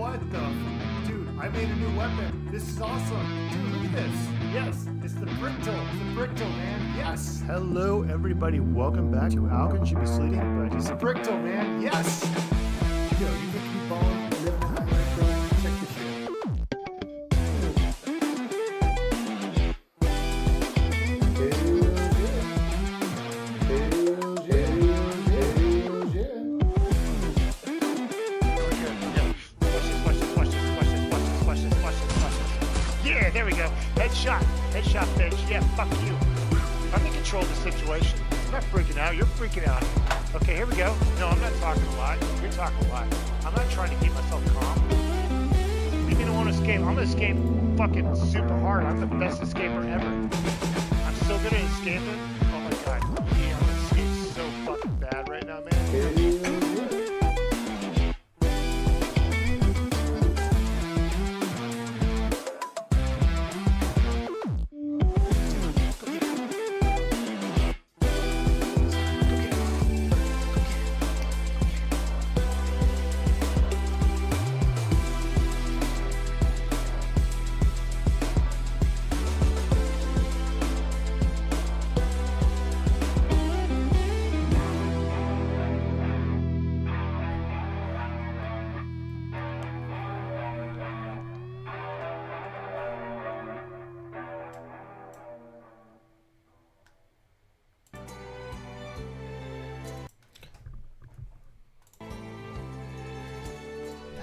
What the? Dude, I made a new weapon. This is awesome. Dude, look at this. Yes, it's the brick tool. The brick tool, man. Yes. Hello, everybody. Welcome back to Alvin Should Be Sleeping, but it's a brick tool, man. Yes. Yo, you think you balling, living in that brick tool? Check this shit. There we go. Headshot, bitch. Yeah, fuck you. I'm in control of the situation. I'm not freaking out. You're freaking out. Okay, here we go. No, I'm not talking a lot. You're talking a lot. I'm not trying to keep myself calm. Leave me alone. Escape. I'm gonna escape fucking super hard. I'm the best escaper ever. I'm so good at escaping. Oh my god. Yeah, I'm gonna escape so fucking bad right now, man.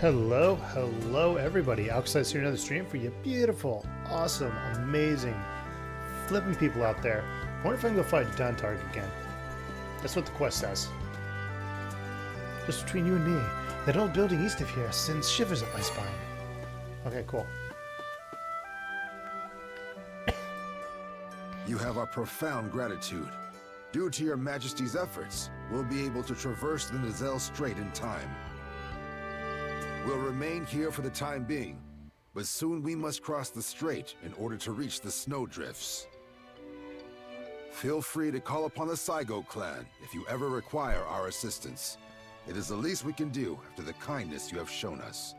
Hello everybody. Alxide's here, another stream for you beautiful, awesome, amazing, flipping people out there. I wonder if I can go fight Don Target again. That's what the quest says. Just between you and me, that old building east of here sends shivers up my spine. Okay, cool. You have our profound gratitude. Due to your Majesty's efforts, we'll be able to traverse the Nizelle Strait in time. We'll remain here for the time being, but soon we must cross the strait in order to reach the snowdrifts. Feel free to call upon the Saigo clan if you ever require our assistance. It is the least we can do after the kindness you have shown us.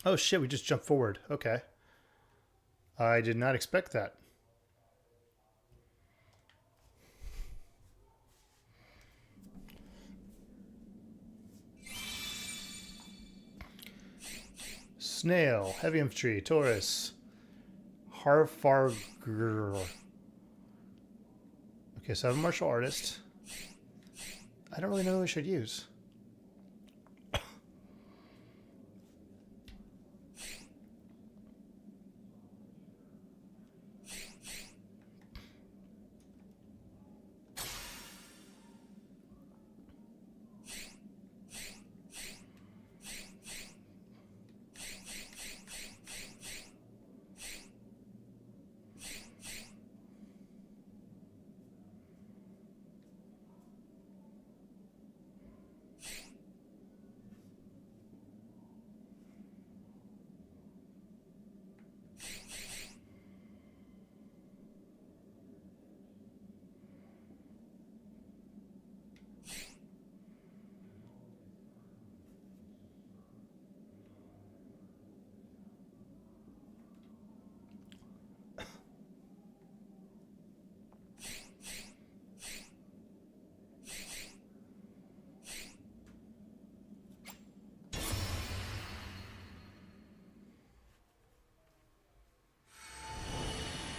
Oh shit, we just jumped forward. Okay. I did not expect that. Snail, heavy infantry, Taurus, Harfargr. Okay, so I have a martial artist. I don't really know who I should use.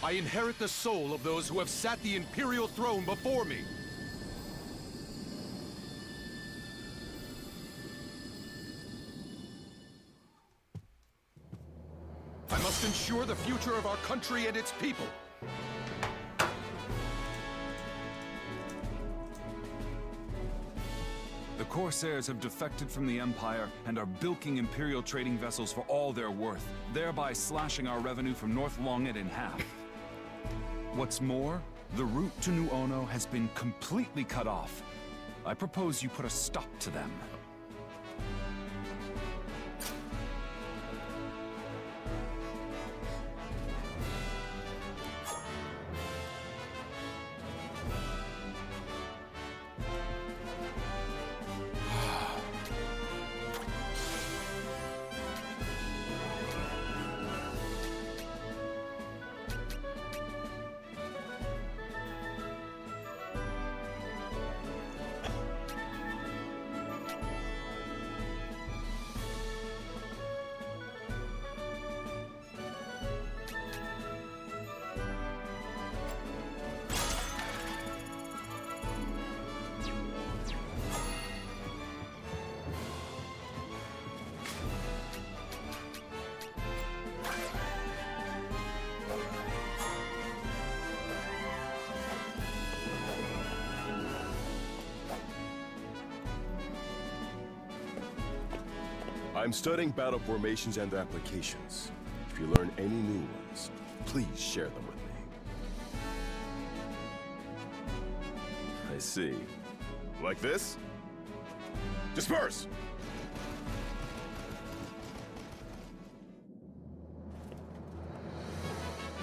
I inherit the soul of those who have sat the Imperial throne before me. I must ensure the future of our country and its people. The Corsairs have defected from the Empire and are bilking Imperial trading vessels for all they're worth, thereby slashing our revenue from North Longet in half. What's more, The route to New Ono has been completely cut off. I propose you put a stop to them. I'm studying battle formations and applications. If you learn any new ones, please share them with me. I see. Like this? Disperse!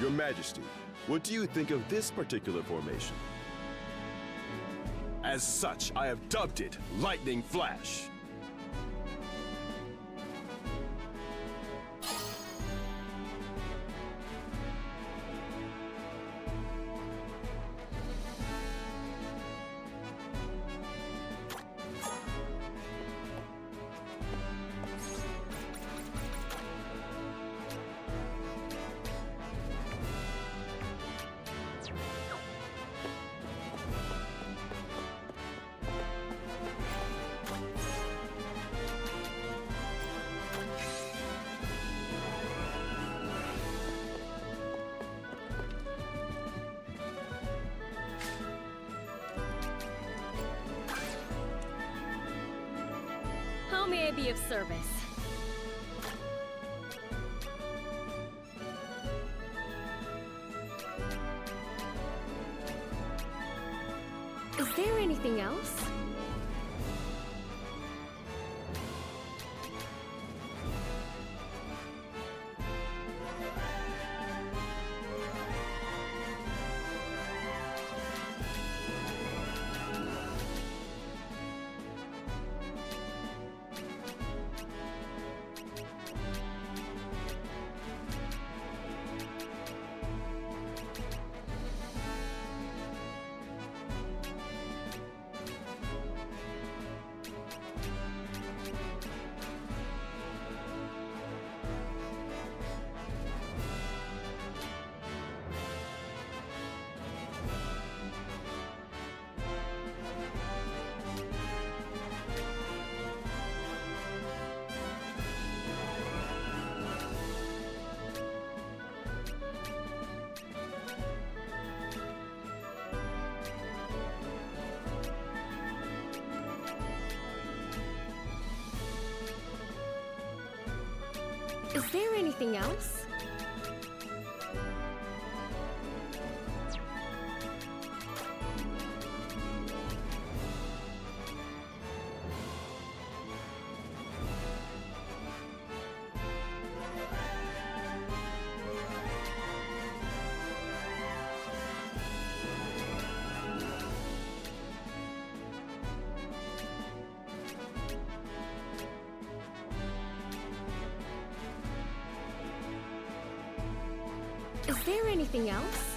Your Majesty, what do you think of this particular formation? As such, I have dubbed it Lightning Flash. How may I be of service? Is there anything else? Is there anything else? Is there anything else?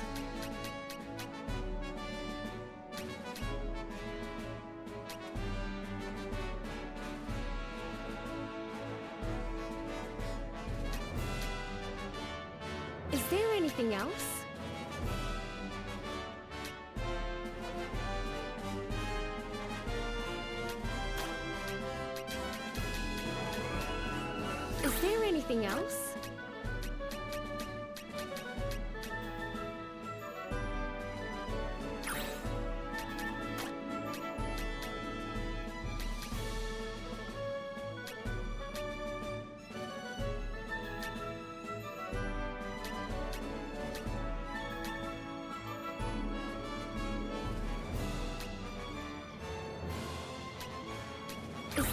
Is there anything else? Is there anything else?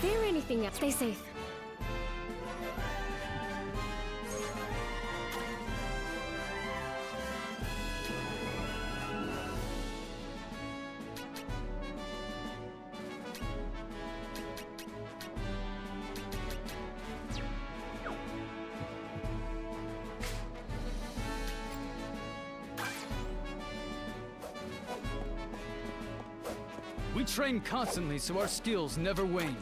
there anything else? Stay safe. We train constantly so our skills never wane.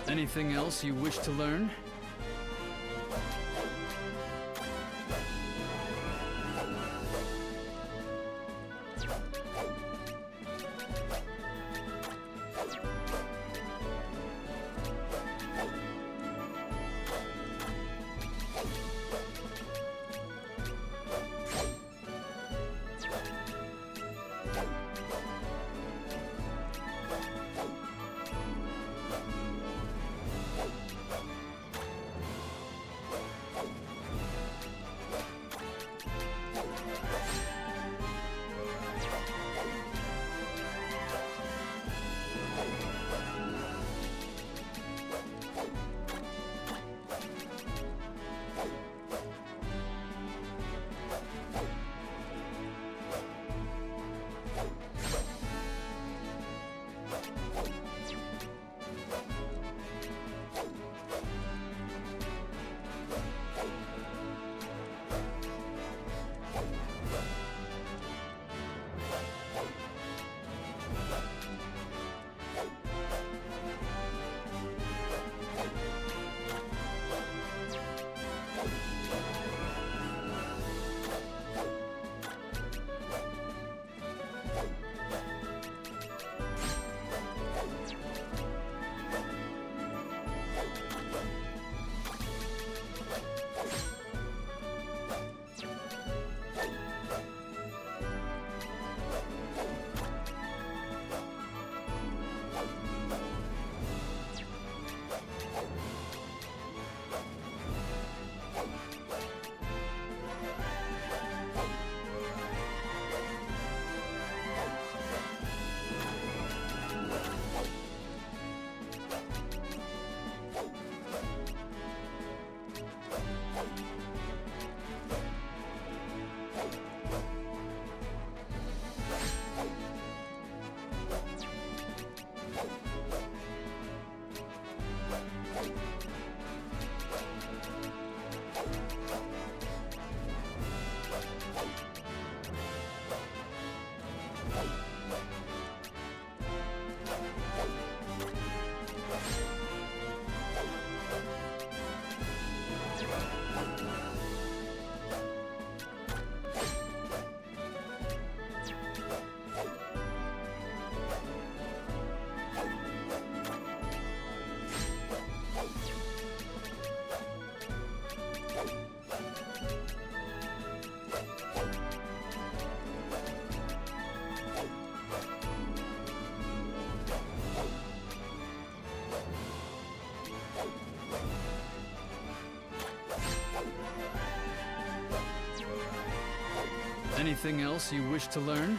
Anything else you wish to learn? Anything else you wish to learn?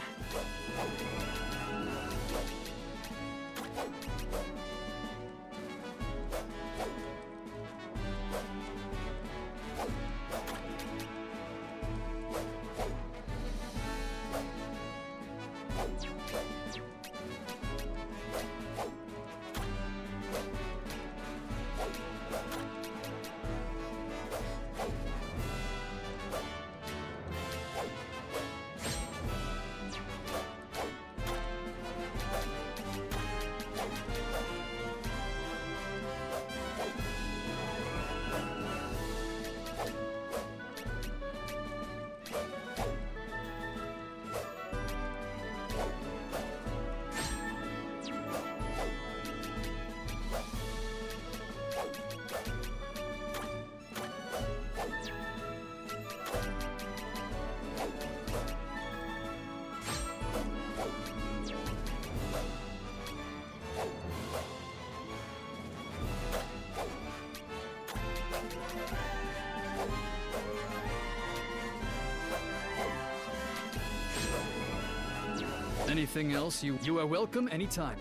Anything else, you are welcome anytime.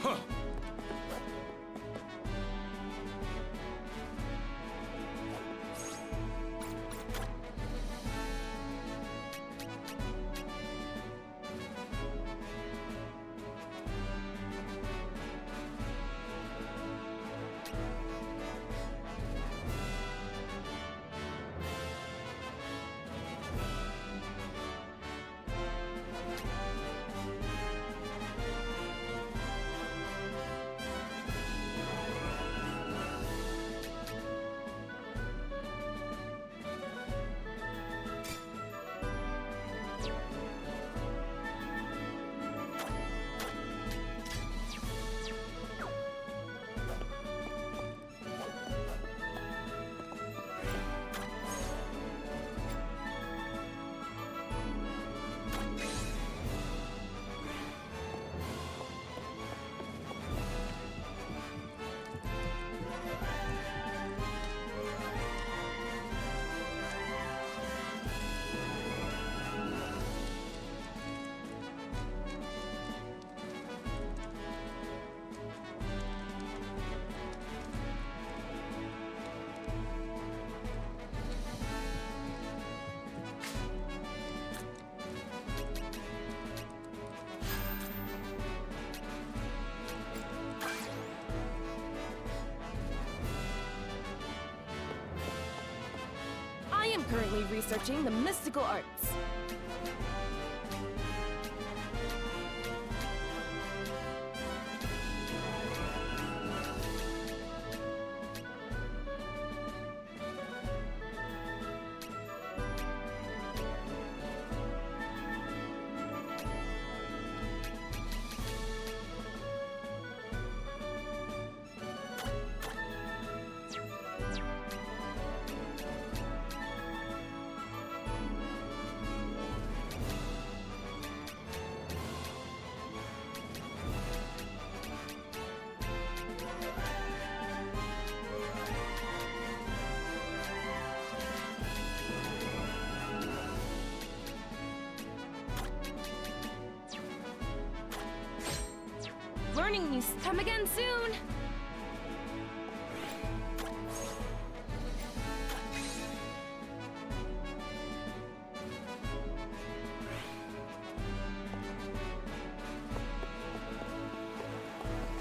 Huh. I am currently researching the mystical arts. Learning news. Come again soon!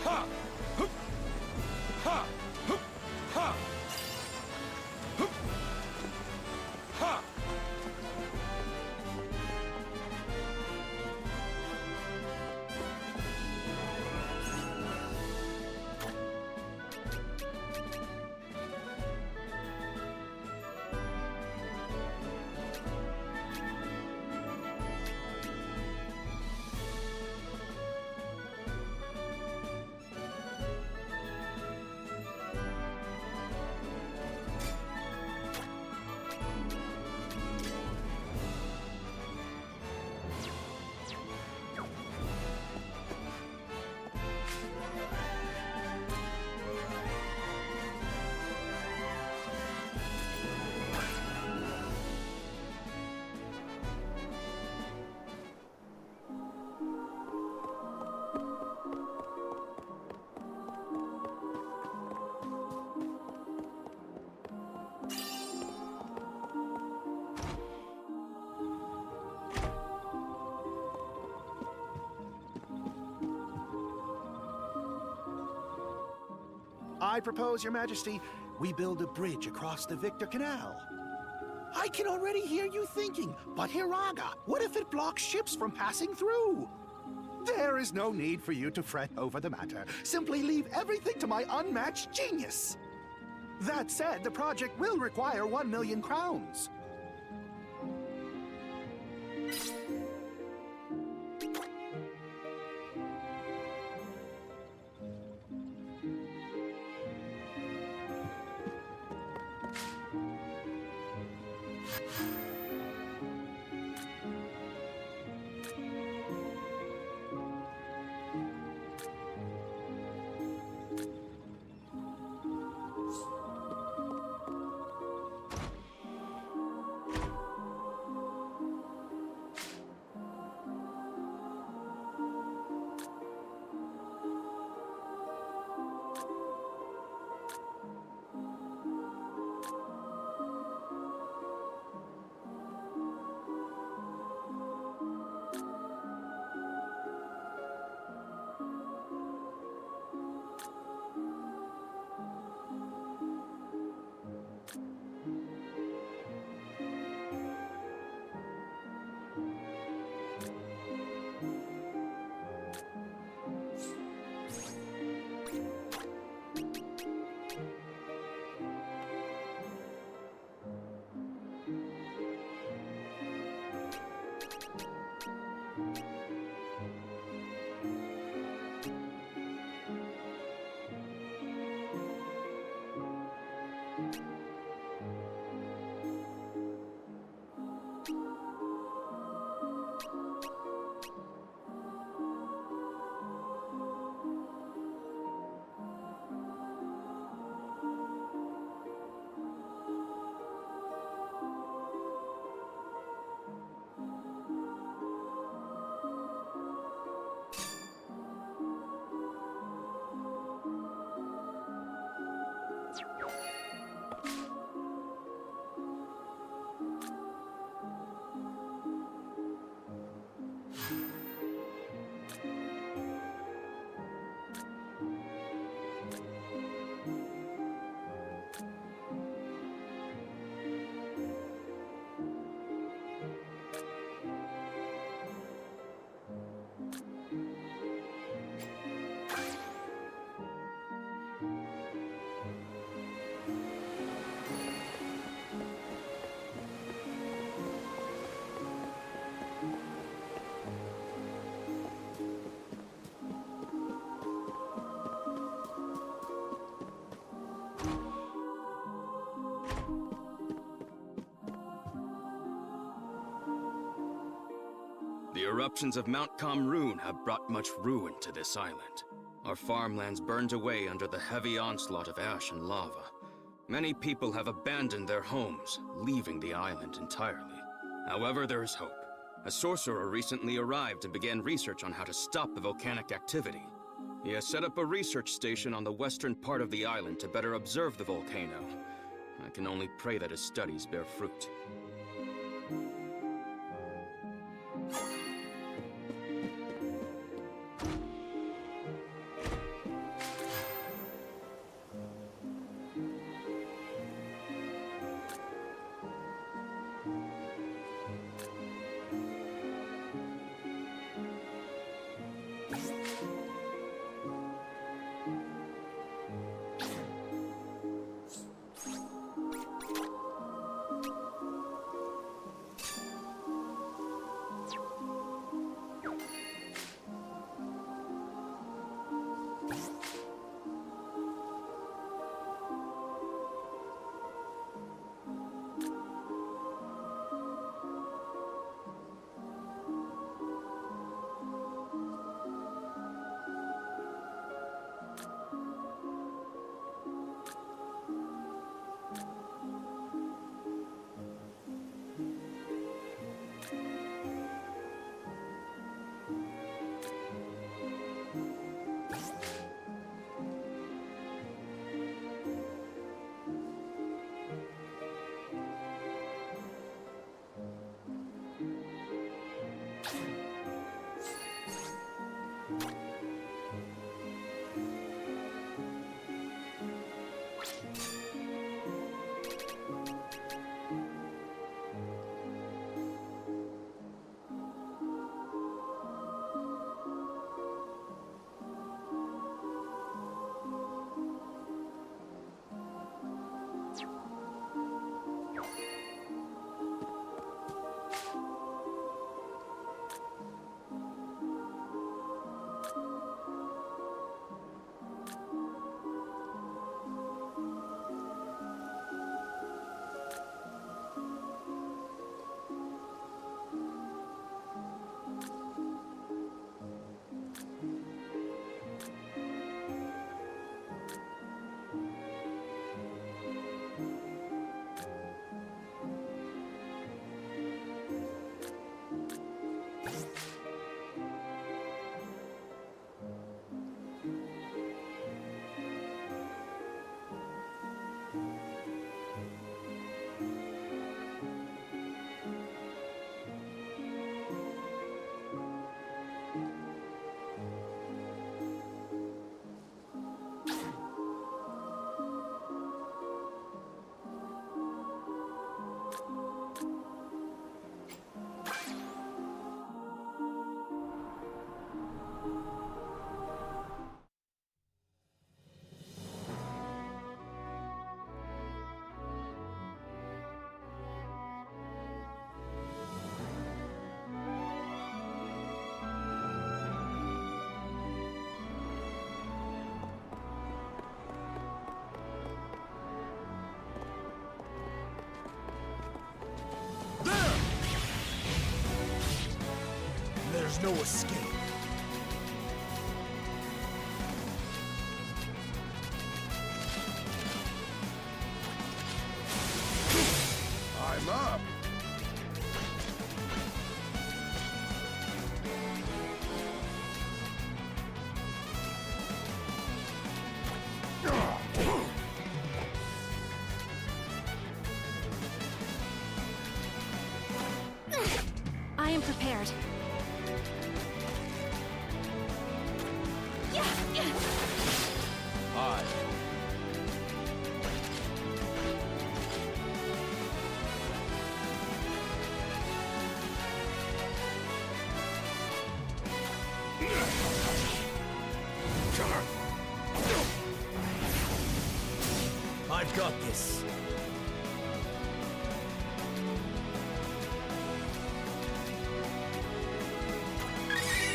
Ha! Hup! Ha! Hup! Ha! Hup! Ha! I propose, Your Majesty, we build a bridge across the Victor Canal. I can already hear you thinking, but Hiraga, what if it blocks ships from passing through? There is no need for you to fret over the matter. Simply leave everything to my unmatched genius. That said, the project will require 1 million crowns. eruptions of Mount Kamrun have brought much ruin to this island. Our farmlands burned away under the heavy onslaught of ash and lava. Many people have abandoned their homes, leaving the island entirely. However, there is hope. A sorcerer recently arrived and began research on how to stop the volcanic activity. He has set up a research station on the western part of the island to better observe the volcano. I can only pray that his studies bear fruit. There's no escape. I'm up! I am prepared. I've got this.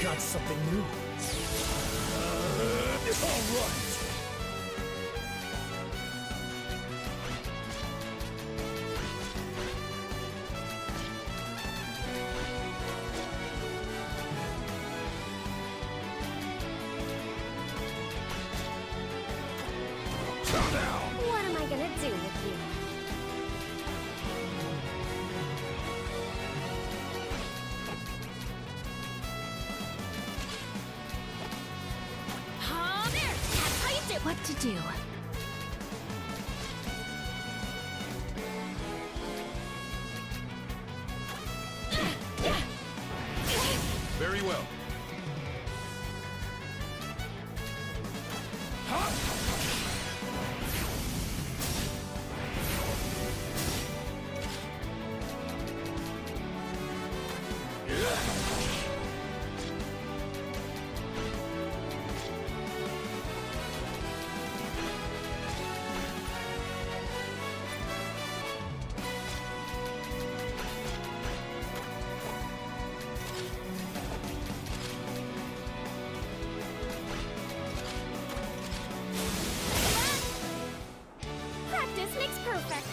Got something new. All right. What am I gonna do with you? Oh, there! That's how you do. What to do? Very well. Practice makes perfect.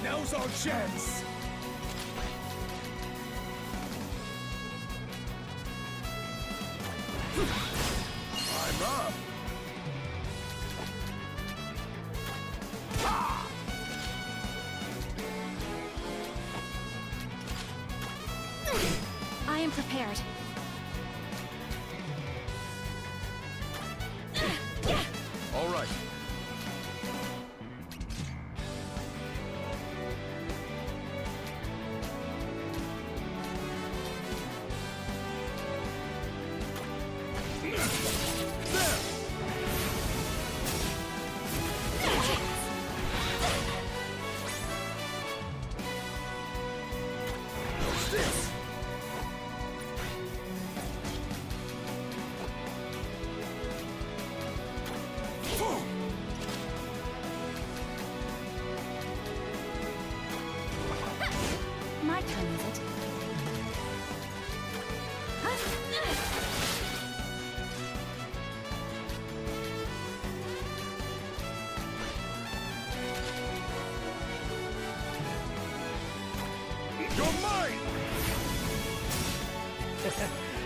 Now's our chance! I'm up! I am prepared. All right. My turn, is it? You're mine!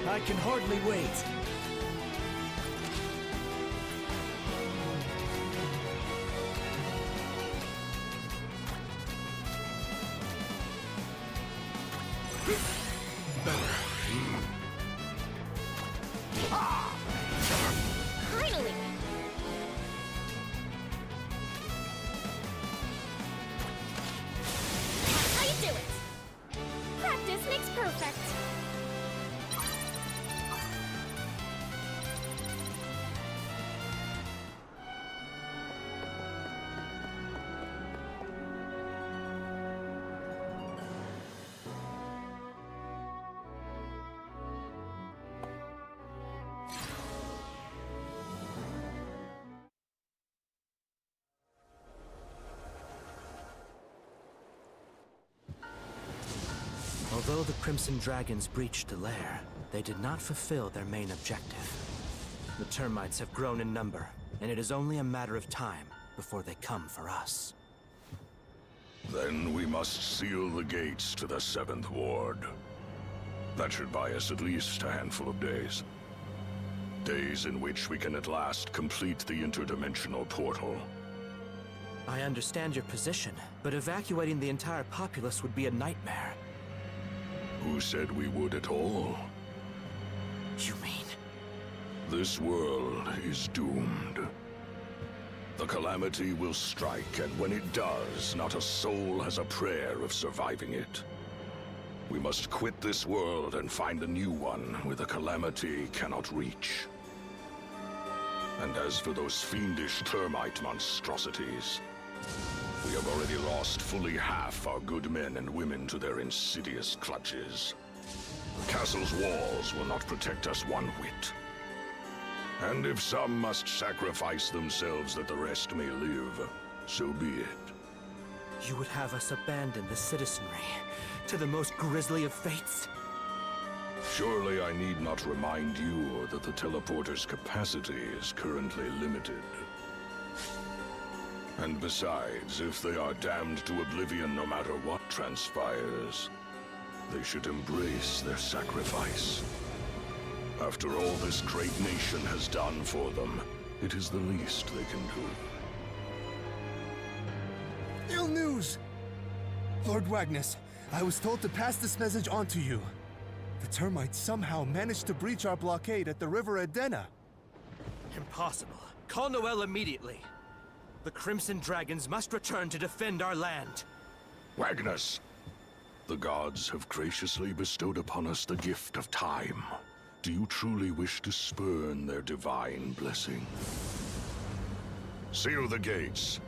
I can hardly wait. Finally! That's how you do it. Practice makes perfect. Although the Crimson Dragons breached the lair, they did not fulfill their main objective. The termites have grown in number, and it is only a matter of time before they come for us. Then we must seal the gates to the 7th Ward. That should buy us at least a handful of days. Days in which we can at last complete the interdimensional portal. I understand your position, but evacuating the entire populace would be a nightmare. Who said we would at all? You mean? This world is doomed. The calamity will strike, and when it does, not a soul has a prayer of surviving it. We must quit this world and find a new one where the calamity cannot reach. And as for those fiendish termite monstrosities, we have already lost fully half our good men and women to their insidious clutches. The castle's walls will not protect us one whit. And if some must sacrifice themselves that the rest may live, so be it. You would have us abandon the citizenry to the most grisly of fates? Surely I need not remind you that the teleporter's capacity is currently limited. And besides, if they are damned to oblivion no matter what transpires, they should embrace their sacrifice. After all this great nation has done for them, it is the least they can do. Ill news! Lord Wagnus, I was told to pass this message on to you. The termites somehow managed to breach our blockade at the River Edena. Impossible. Call Noel immediately. The Crimson Dragons must return to defend our land. Wagnus, the gods have graciously bestowed upon us the gift of time. Do you truly wish to spurn their divine blessing? Seal the gates.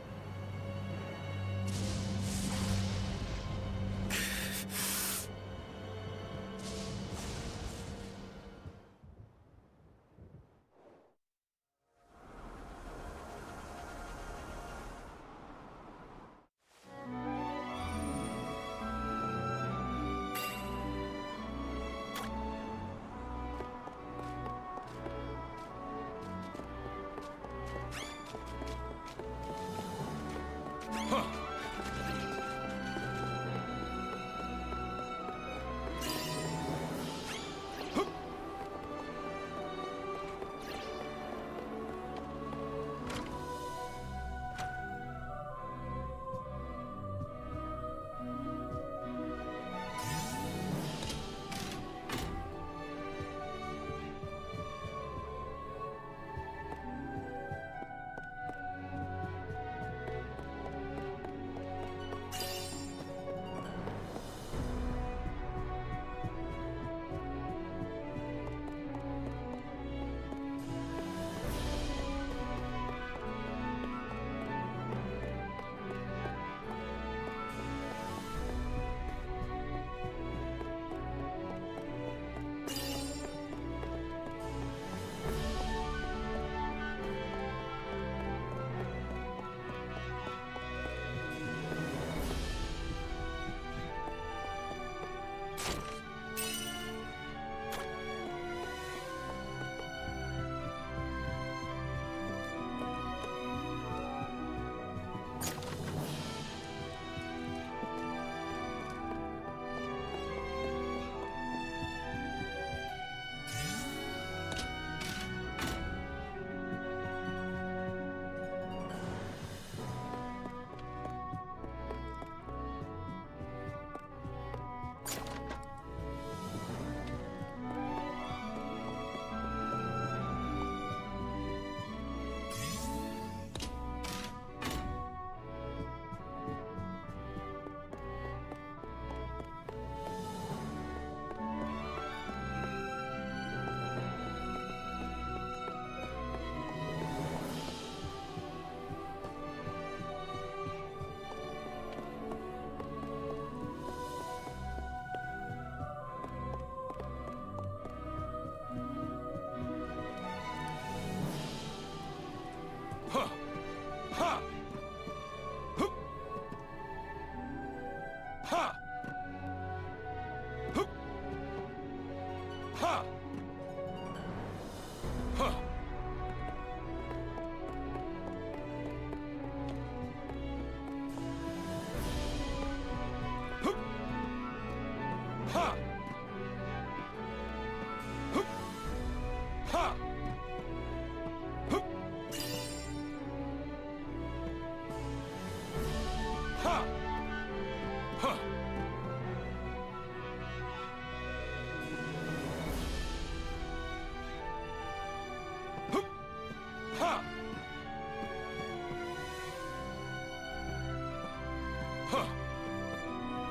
Huh.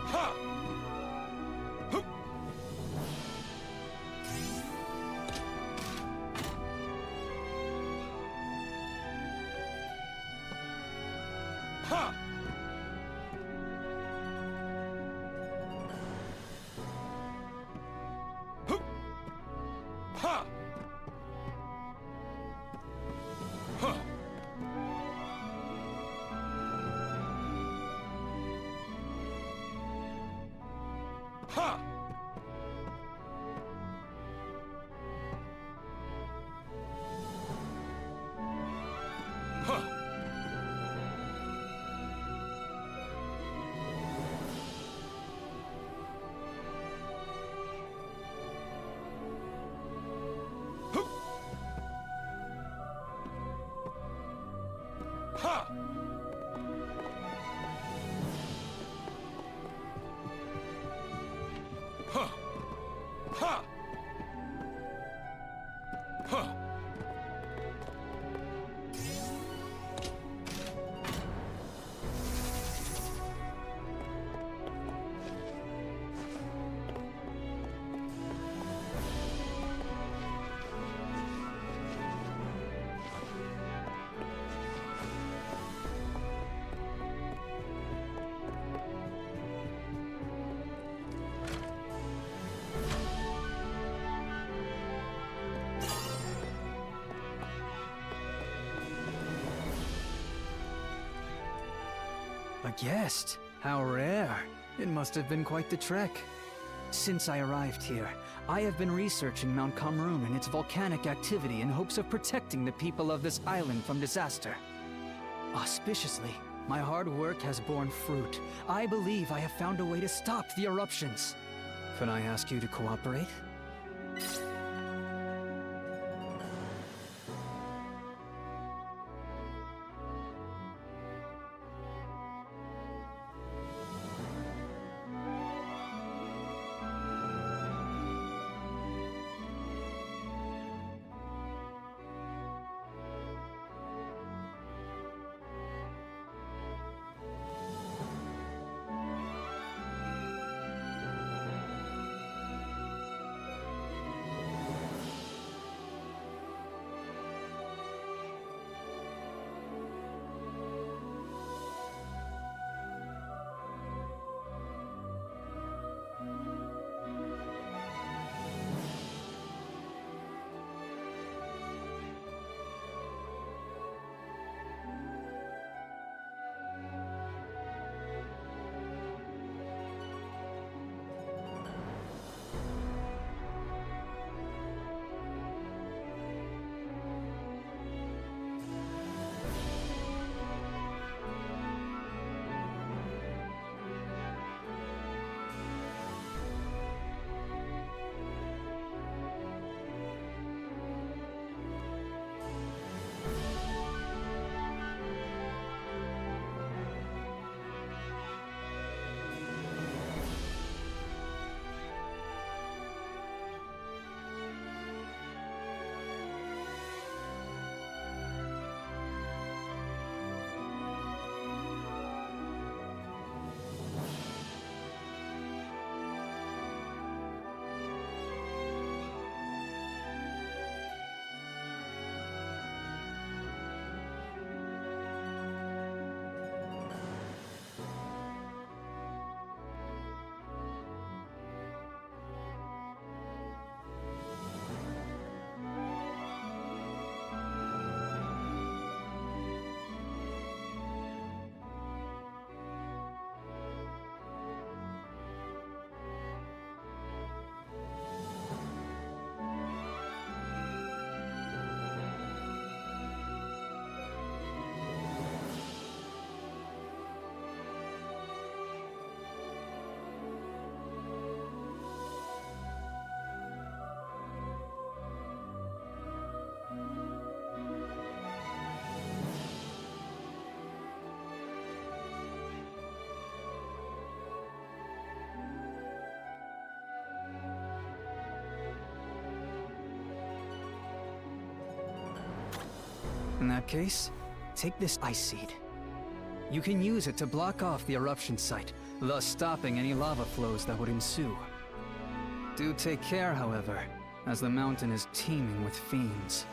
Ha! Hup. Ha! Hup. Ha! Huh. Ha! Huh. Hup. Ha! Huh. Ha! Huh. A guest? How rare. It must have been quite the trek. Since I arrived here, I have been researching Mount Kamrun and its volcanic activity in hopes of protecting the people of this island from disaster. Auspiciously, my hard work has borne fruit. I believe I have found a way to stop the eruptions. Could I ask you to cooperate? In that case, take this ice seed. You can use it to block off the eruption site, thus stopping any lava flows that would ensue. Do take care, however, as the mountain is teeming with fiends.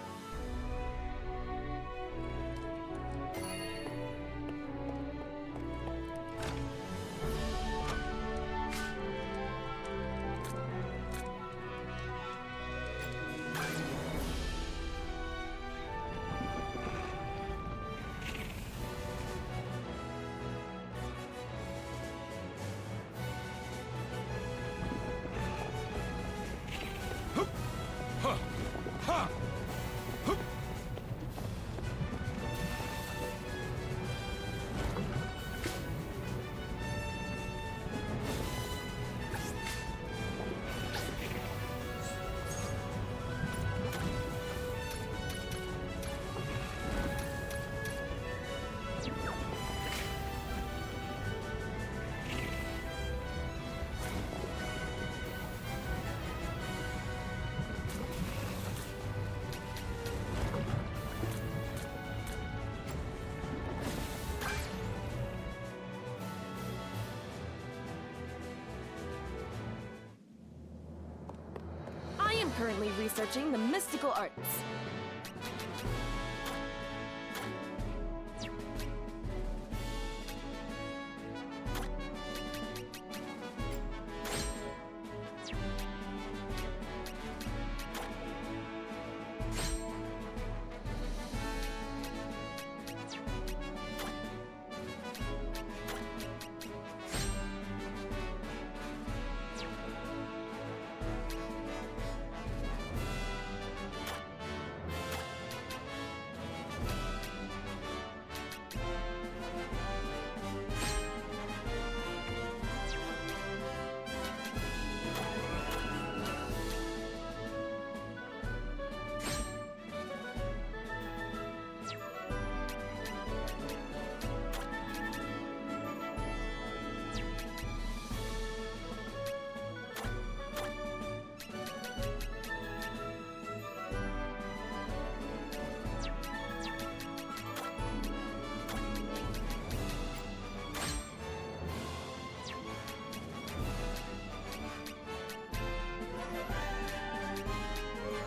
I am currently researching the mystical arts.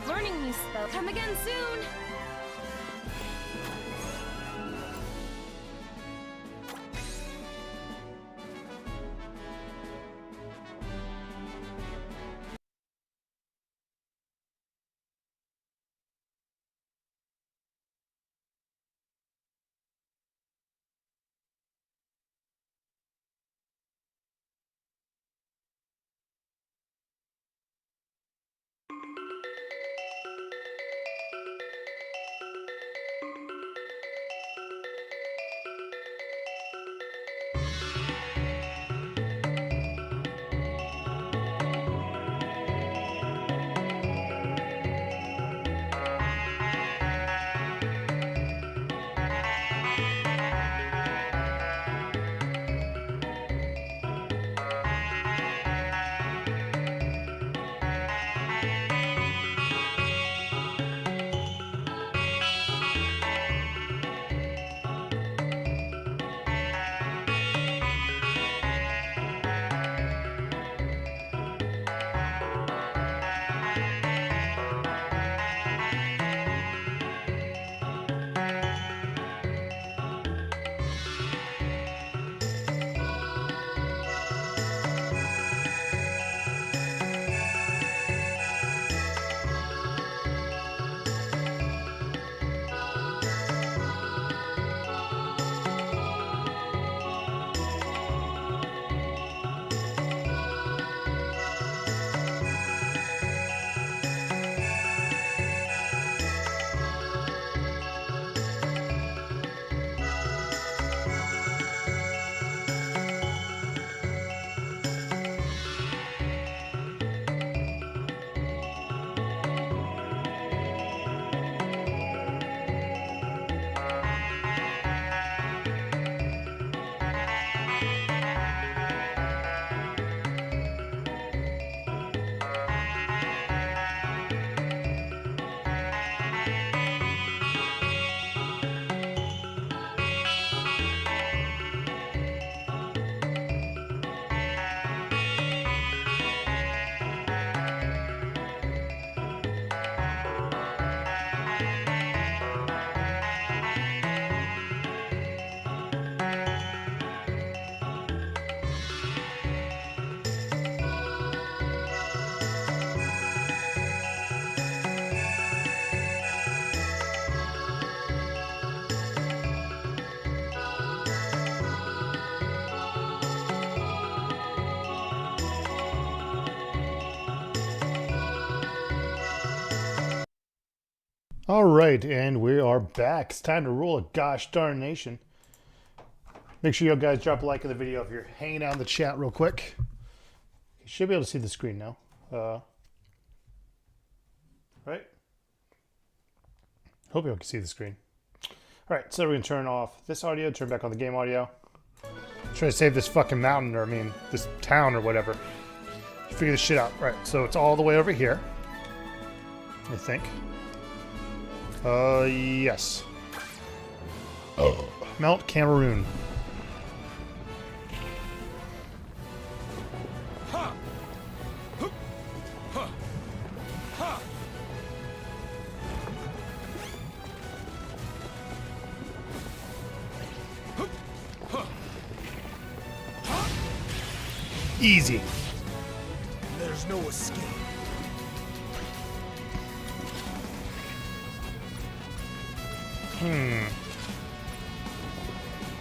Learning new spell. Come again soon! Alright, and we are back. It's time to rule a gosh darn nation. Make sure you guys drop a like on the video if you're hanging out in the chat real quick. You should be able to see the screen now. Right? Hope you all can see the screen. Alright, so we're going to turn off this audio, turn back on the game audio. Try to save this fucking mountain, or I mean, this town or whatever. Figure this shit out. Right, so it's all the way over here. I think. Yes. Mount Cameroon. Easy. There's no escape.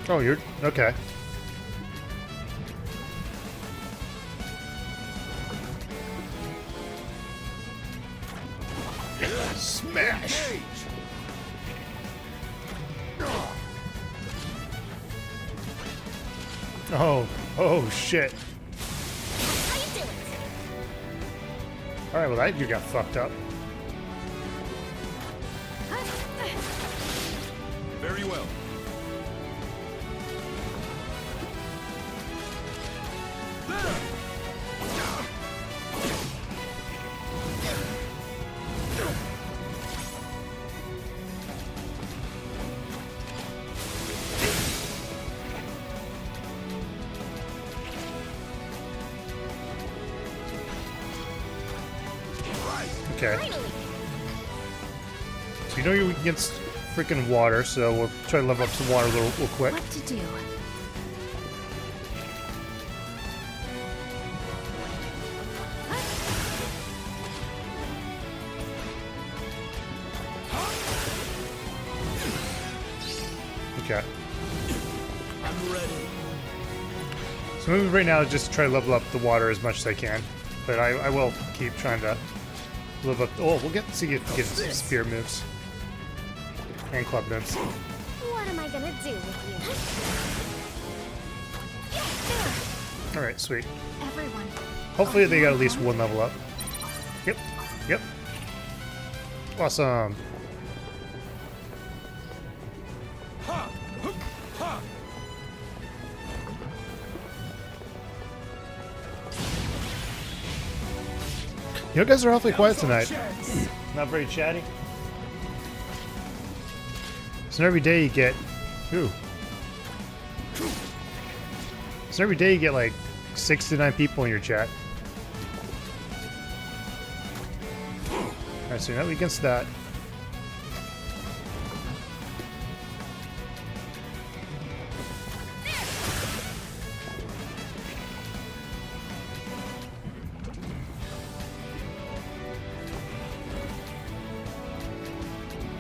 Oh, you're okay. Smash. Oh shit. Alright, well that you got fucked up. Very well. Okay. So you know you're against freaking water, so we'll try to level up some water real quick. What to do? Okay. I'm ready. So maybe right now just try to level up the water as much as I can, but I will keep trying to level up. Oh, we'll see if we get some spear moves and club moves. What am I gonna do with you? All right, sweet. Everyone. Hopefully they got at least one level up. Yep. Awesome. You guys are awfully quiet tonight. Not very chatty. So every day you get... Ooh. So every day you get like 6 to 9 people in your chat. Alright, so you're not against that.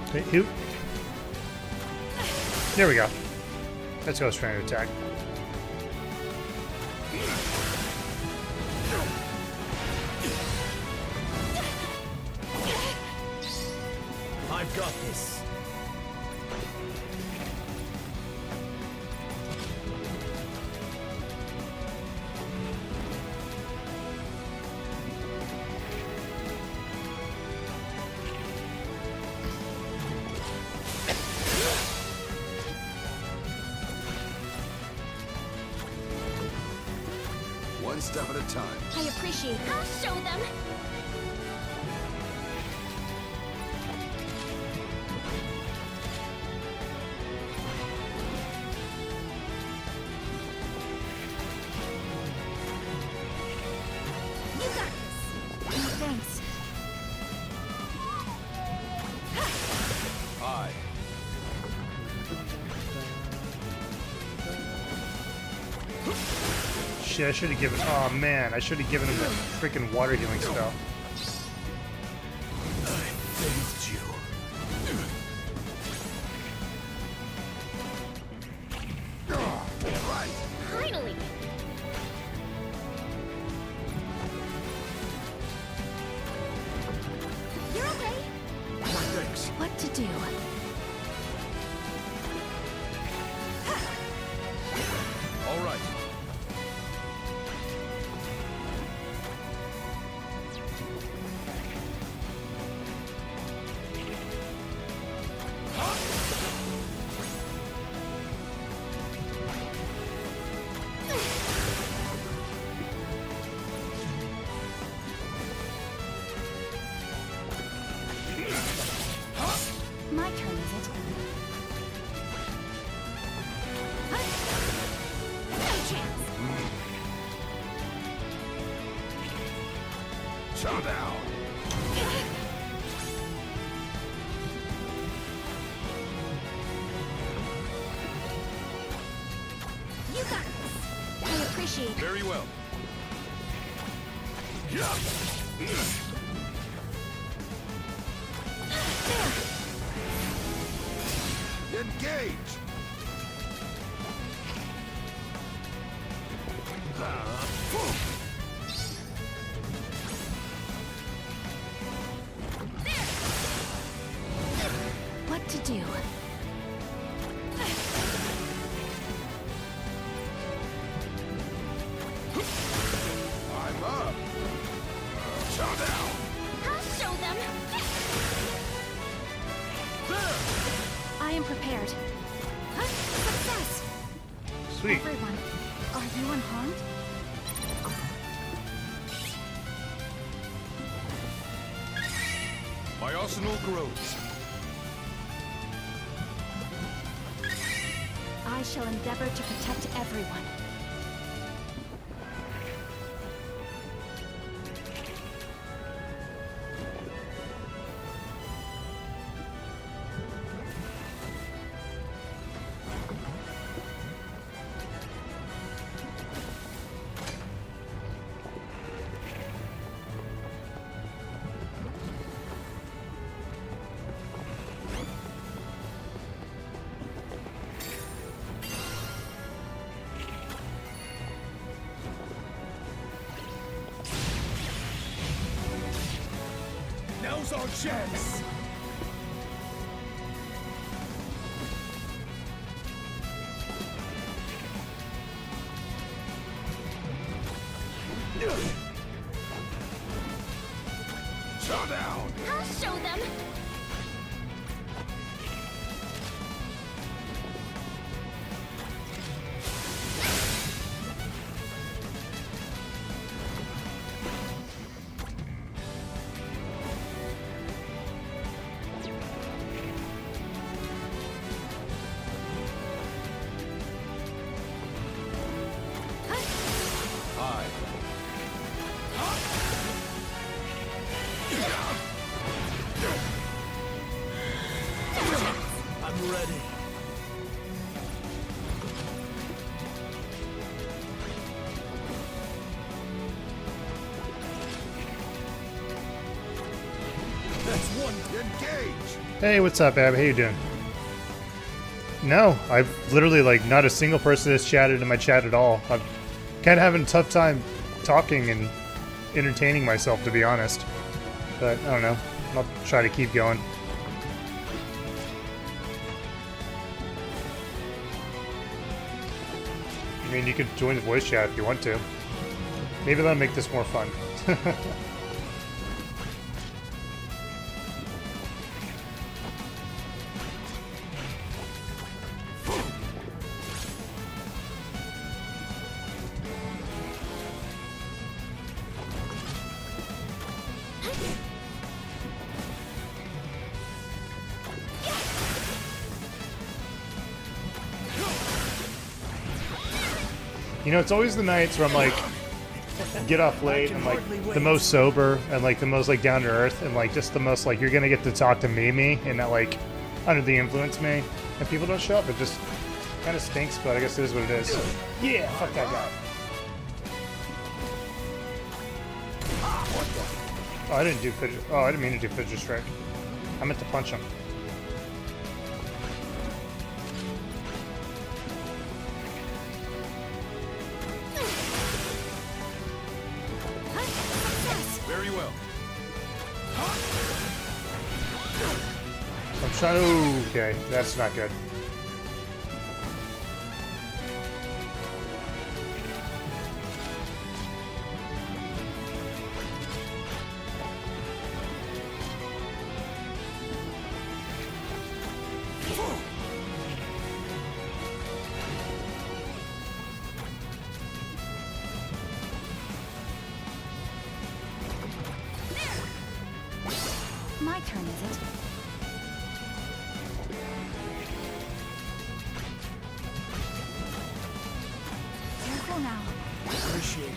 Okay, who? There we go. That's who I was trying to attack. I've got this. One step at a time. I appreciate it. I'll show them. You got this. No, thanks. Aye. Shit, I should have given... Oh man, I should have given him that freaking water healing spell. I bathed you. Finally. You're okay. Thanks. What to Chow down. You got this. I appreciate it. Very well. Engage. What to do? I'm up. Chow down. I'll show them. I am prepared. Huh? Success. Sweet. Everyone, are you unharmed? My arsenal grows. I shall endeavor to protect everyone. Now's our chance! Chow down. I'll show them. I'm ready. That's one. Engage. Hey, what's up, Ab? How you doing? No, I've literally, like, not a single person has chatted in my chat at all. I'm kind of having a tough time talking and entertaining myself, to be honest. But, I don't know. I'll try to keep going. I mean, you could join the voice chat if you want to. Maybe that'll make this more fun. You know, it's always the nights where I'm like, get off late and like the most sober and like the most like down to earth and like just the most like you're gonna get to talk to me and not like under the influence me, and people don't show up. It just kind of stinks, but I guess it is what it is. Yeah, fuck that guy. Oh, I didn't do fidget. Oh, I didn't mean to do fidget strike. I meant to punch him. Very well. I'm trying. Okay, that's not good. My turn, is it? Careful now. Appreciate it.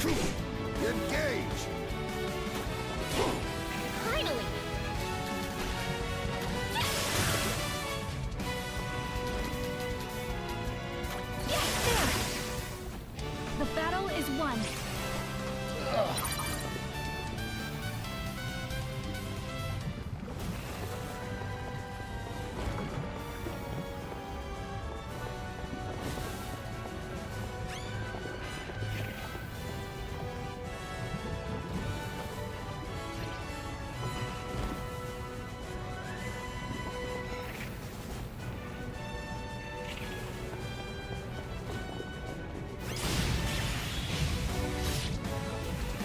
Engage! Finally! There! The battle is won.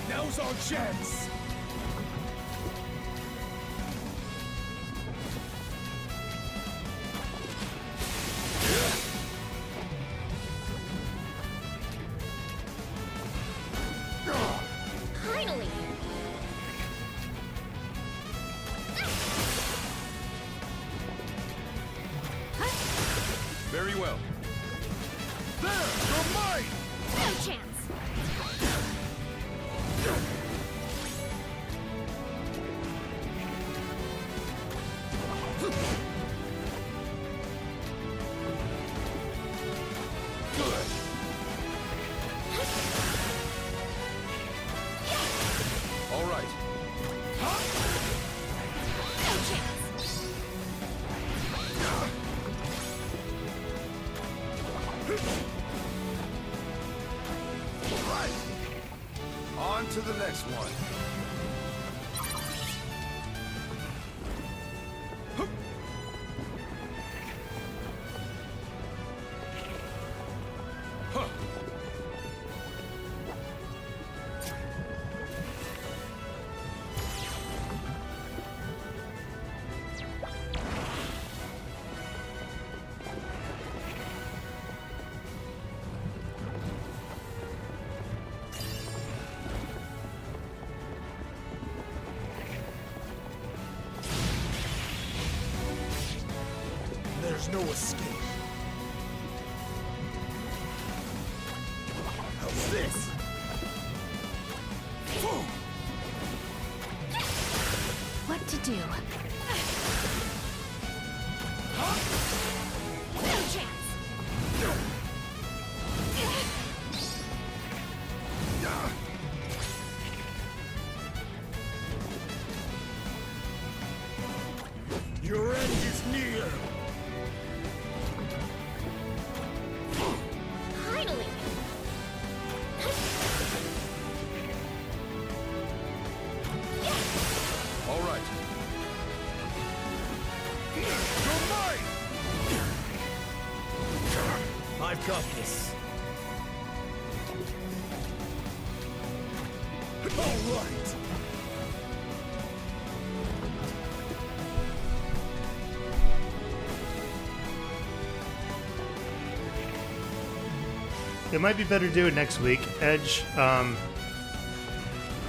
Now's our chance! Finally! Very well. There! You're mine! No chance! All right. No chance! Right! On to the next one. There's no escape. How's this? What to do? No chance! Your end is near! Finally! All right. You're mine! I've got this. All right! It might be better to do it next week, Edge.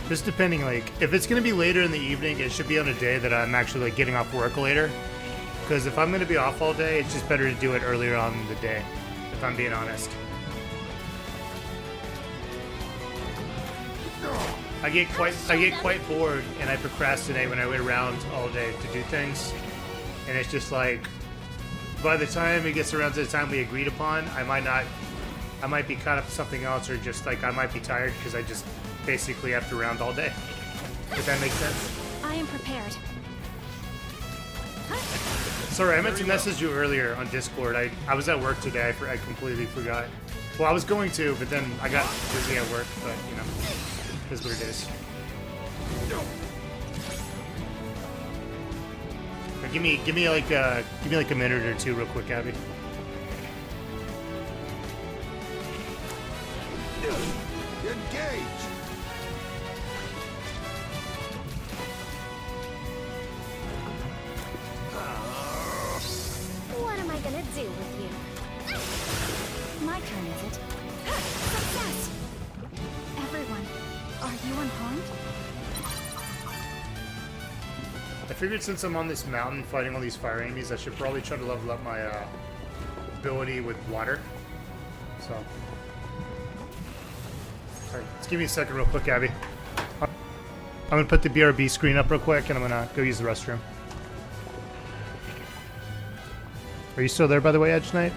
Just depending, like, if it's going to be later in the evening, it should be on a day that I'm actually, like, getting off work later. Because if I'm going to be off all day, it's just better to do it earlier on in the day, if I'm being honest. I get quite bored, and I procrastinate when I wait around all day to do things. And it's just like, by the time it gets around to the time we agreed upon, I might be caught up to something else, or just like I might be tired because I just basically have to round all day. If that makes sense. I am prepared. Sorry, I meant to message you earlier on Discord. I was at work today. I completely forgot. Well, I was going to, but then I got busy at work. But you know, it is what it is. But give me like a minute or two, real quick, Abby. Engage! What am I gonna do with you? My turn, is it? Success! Everyone, are you unharmed? I figured since I'm on this mountain fighting all these fire enemies, I should probably try to level up my ability with water. So. Alright, just give me a second real quick, Abby. I'm gonna put the BRB screen up real quick and I'm gonna go use the restroom. Are you still there, by the way, Edge Knight?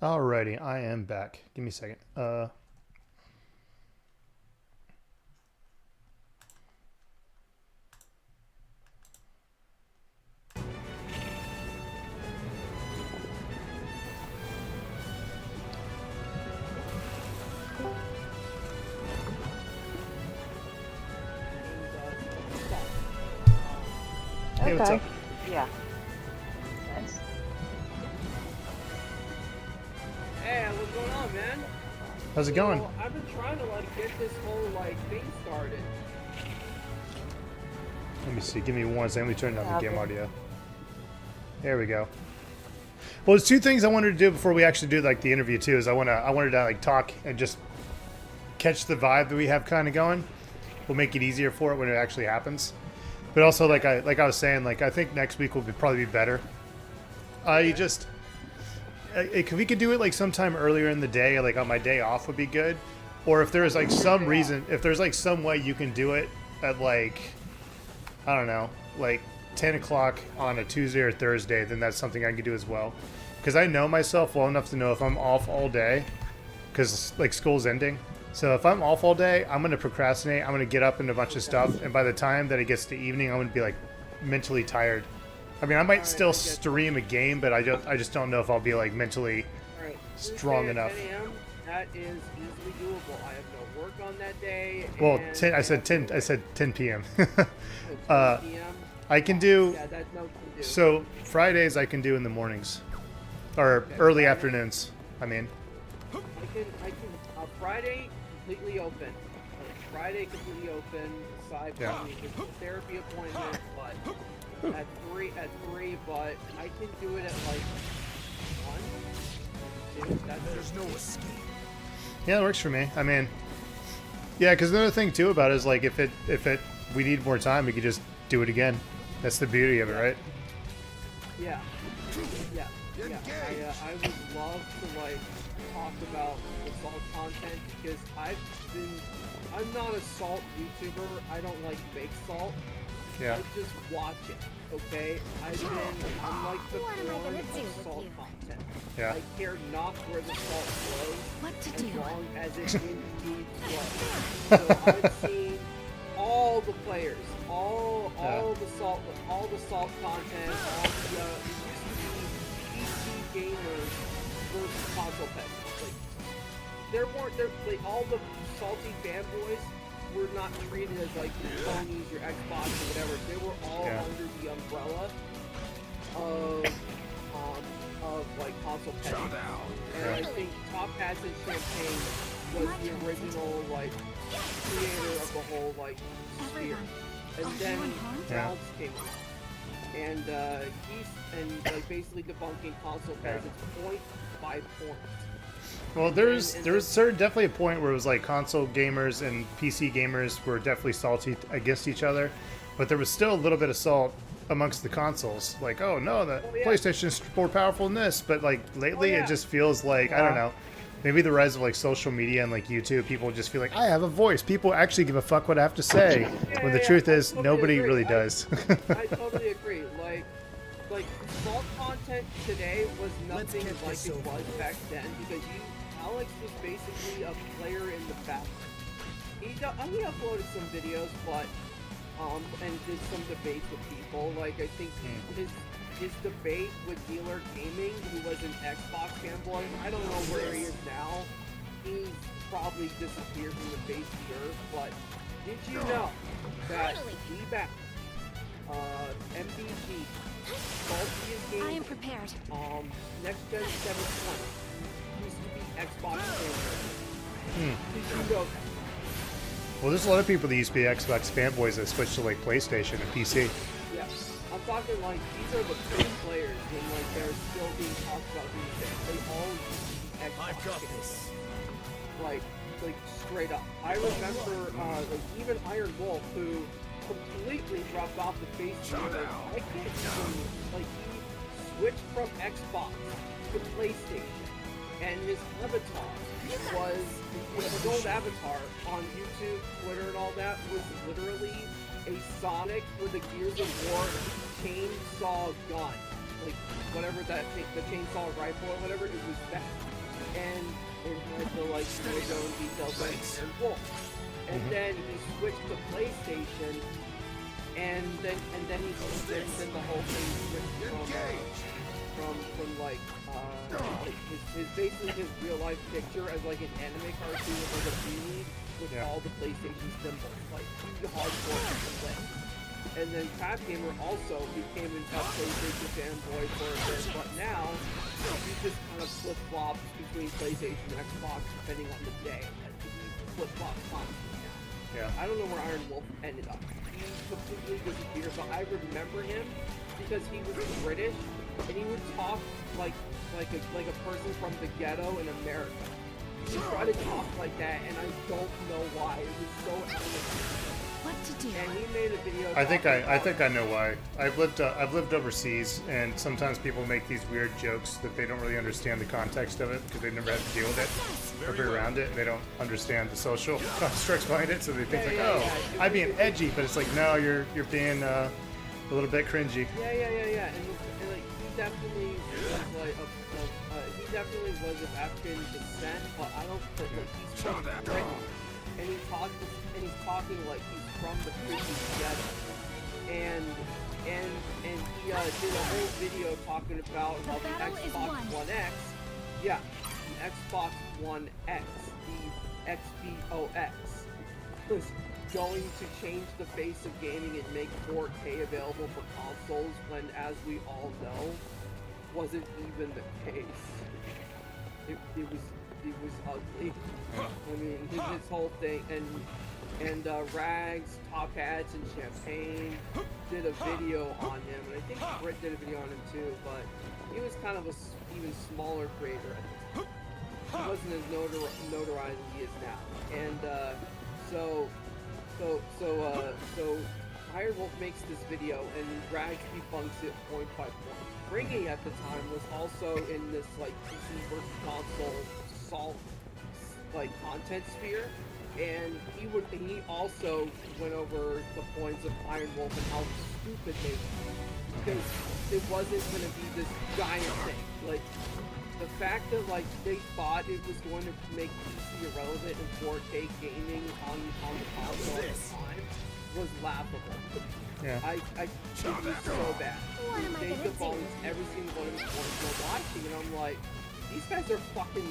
Alrighty, I am back. Give me a second. Hey, what's up? Yeah. Nice. Hey, what's going on, man? How's it going? So, I've been trying to get this whole thing started. Let me see. Give me one second. Let me turn down the game audio. There we go. Well, there's two things I wanted to do before we actually do like the interview too. Is I wanted to like talk and just catch the vibe that we have kind of going. We'll make it easier for it when it actually happens. But also, like I was saying, like I think next week will probably be better. If we could do it like sometime earlier in the day, like on my day off would be good. Or if there's like some reason, if there's like some way you can do it at like, I don't know, like 10 o'clock on a Tuesday or Thursday, then that's something I can do as well. Because I know myself well enough to know if I'm off all day, because like school's ending. So if I'm off all day, I'm going to procrastinate. I'm going to get up into a bunch of stuff. And by the time that it gets to evening, I'm going to be like mentally tired. I mean, I might still stream a game, but I just don't know if I'll be like mentally strong enough. 10 a.m. That is easily doable. I have no work on that day. Well, and 10. I said 10. I said 10 p.m. 10 p.m. I can do. Yeah, that's no can do. So Fridays I can do in the mornings, or early afternoons. I mean. I can. Friday completely open. Friday completely open. Aside from the therapy appointment, but at three. But I can do it at like 1, 2. There's no escape. Yeah, it works for me. I mean, yeah, because another thing too about it is like if we need more time, we could just do it again. That's the beauty of it, right? Yeah. I would love to like talk about the salt content because I'm not a salt YouTuber. I don't like fake salt. Yeah. I just watch it. Okay, I'm like the porn of salt content. Yeah. I care not where the salt flows, as long as it indeed flows. So I've seen all the players, all the salt content, all the PC gamers versus console players. Like all the salty fanboys were not treated as like your Sony's, your Xbox, or whatever. They were all under the umbrella of like console petting. And I think Top Hats and Champagne was the original like creator of the whole like sphere. And then Valve came out. And he's like basically debunking console peasants point by point. Well, there's definitely a point where it was like console gamers and PC gamers were definitely salty against each other, but there was still a little bit of salt amongst the consoles. Like, oh no, the PlayStation is more powerful than this. But like lately, it just feels like I don't know. Maybe the rise of like social media and like YouTube, people just feel like I have a voice. People actually give a fuck what I have to say. When the truth is, nobody really does. I totally agree. Like salt content today was nothing like it was back then because Alex was basically a player in the background. He uploaded some videos, but and did some debates with people. Like I think his debate with Dealer Gaming, who was an Xbox fanboy, I don't know where he is now. He's probably disappeared from the face of the earth. But did you know that D-Back, MBG, Saltiest Game, I am prepared. Next Gen 720 used to be Xbox fanboy. Did you know that? Well, there's a lot of people that used to be Xbox fanboys that switched to like PlayStation and PC. Yeah, I'm talking like these are the big players, and like they're still being talked about these days. They all used to be Xbox. I've got this. Like straight up. I remember like even Iron Wolf, who completely dropped off the face of the earth. I can't even like he switched from Xbox to PlayStation, and his avatar was his old avatar on YouTube, Twitter, and all that was literally a Sonic with a Gears of War chainsaw gun, like whatever that the chainsaw rifle or whatever it was that, and it had the like logo and details like Iron Wolf. And then he switched to PlayStation, and then the whole thing switched from like his basically his real life picture as like an anime cartoon with like a beanie with all the PlayStation symbols, like huge hardcore play. And then Pat Gamer also became a PlayStation fanboy for a bit, but now he just kind of flip flops between PlayStation and Xbox depending on the day. Like he flip flops constantly now. Yeah. I don't know where Iron Wolf ended up. He completely disappeared, but I remember him because he was British and he would talk like a person from the ghetto in America. He tried to talk like that, and I don't know why. It was so elementary. What to do? And he made a video. I think I know why. I've lived overseas, and sometimes people make these weird jokes that they don't really understand the context of it because they've never had to deal with it or be around it, and they don't understand the social constructs behind it. So they think I'm being edgy, but it's like, no, you're being a little bit cringy. Yeah. And like he definitely was like he definitely was of African descent, but I don't think he's from Britain, and he's talking like he's from the freaking ghetto, and he did a whole video talking about how the Xbox One X, the Xbox One X, the XBOX, was going to change the face of gaming and make 4K available for consoles, when, as we all know, wasn't even the case. It was ugly. I mean, his whole thing, and Rags, Top Hats, and Champagne did a video on him, and I think Britt did a video on him too, but he was kind of a even smaller creator at the time. He wasn't as notarized as he is now, and so Iron Wolf makes this video, and Rags debunks it point by point. Ringy at the time was also in this like PC versus console salt like content sphere, and he also went over the points of Iron Wolf and how stupid they were, because it wasn't going to be this giant thing. Like the fact that like they thought it was going to make PC irrelevant and 4K gaming on the console at the time was laughable. Yeah. It was so bad. They debunked every single one of his points while watching, and I'm like, these guys are fucking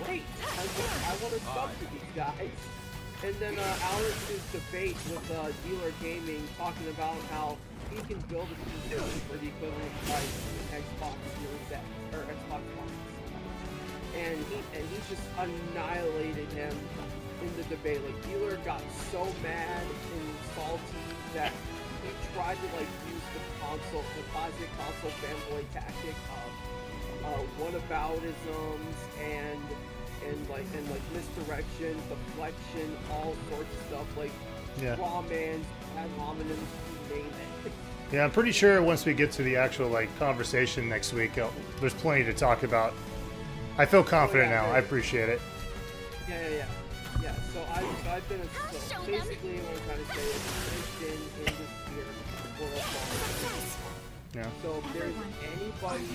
great. I want to sub to these guys. And then Alex's debate with Dealer Gaming talking about how he can build a PC for the equivalent price of an Xbox Series X or Xbox One. And he just annihilated him in the debate. Like, Dealer got so mad and salty that he tried to like use the classic console fanboy tactic of whataboutisms and misdirection, deflection, all sorts of stuff, like raw man's ad hominems, you name it. Yeah, I'm pretty sure once we get to the actual like conversation next week, there's plenty to talk about. I feel confident now. I appreciate it. Yeah. So I've been basically what I'm trying to say is I've been in this sphere for a long time. Yeah. So if there's anybody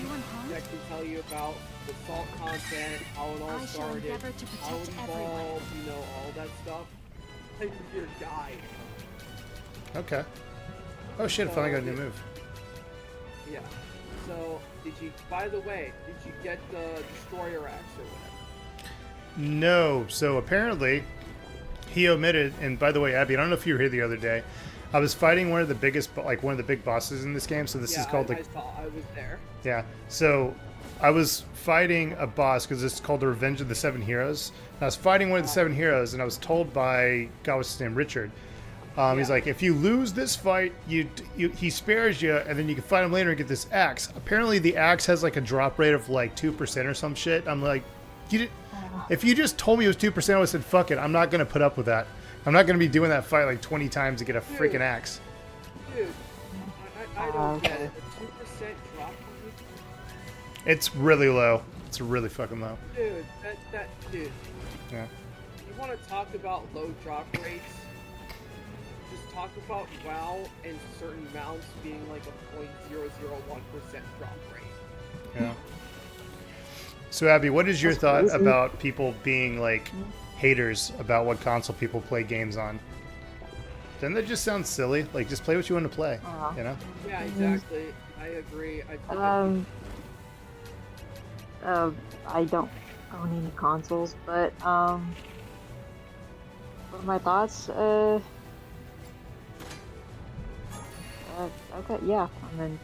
that can tell you about the salt content, how it all started, how it evolved, all that stuff, I'm your guy. Okay. Oh shit, I finally got a new move. Yeah. So, by the way, did you get the Destroyer Axe or whatever? No. So apparently, he omitted, and by the way, Abby, I don't know if you were here the other day, I was fighting one of the big bosses in this game, so this is called I saw, I was there. Yeah, so I was fighting a boss, because it's called the Revenge of the Seven Heroes. And I was fighting one of the Seven Heroes, and I was told by, God, what's his name, Richard. He's like, if you lose this fight, he spares you, and then you can fight him later and get this axe. Apparently the axe has like a drop rate of like 2% or some shit. I'm like, if you just told me it was 2%, I would have said, fuck it, I'm not going to put up with that. I'm not going to be doing that fight like 20 times to get a freaking axe. Dude, I don't get it. A 2% drop rate? It's really low. It's really fucking low. Dude, dude. Yeah. You want to talk about low drop rates? Just talk about WoW and certain mounts being like a 0.001% drop rate. Yeah. So Abby, what is your thought about people being like haters about what console people play games on? Doesn't that just sound silly? Like, just play what you want to play, you know? Yeah, exactly. I agree. I don't own any consoles, but what are my thoughts? Okay, yeah. I mean,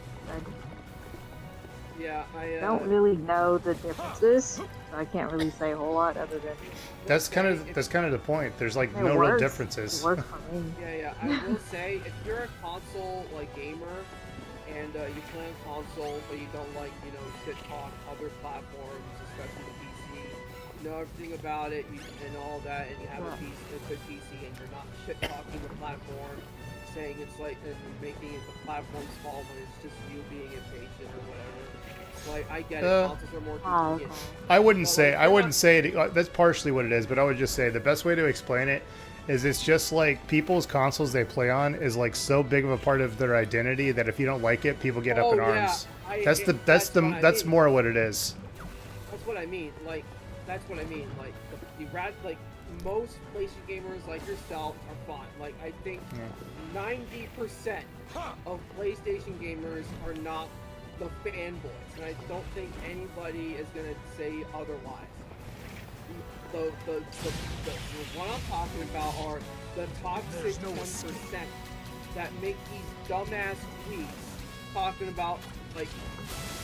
Yeah, I don't really know the differences, so I can't really say a whole lot other than That's kind of the point. There's like it no works. real differences. It works for me. Yeah. I will say, if you're a console like gamer and you play on console, but you don't like, you know, shit talk other platforms, especially the PC, you know everything about it and all that, and you have a good PC, and you're not shit talking the platform, saying it's like and making it the platform's fault when it's just you being impatient or whatever. Like, I get it, consoles are more convenient. I wouldn't say it, that's partially what it is, but I would just say the best way to explain it is it's just like people's consoles they play on is like so big of a part of their identity that if you don't like it, people get up in arms. That's more what it is. That's what I mean. Like, that's what I mean. Like, like most PlayStation gamers like yourself are fine. Like, I think 90% of PlayStation gamers are not the fanboys, and I don't think anybody is gonna say otherwise. The what I'm talking about are the toxic 1% that make these dumbass tweets talking about, like,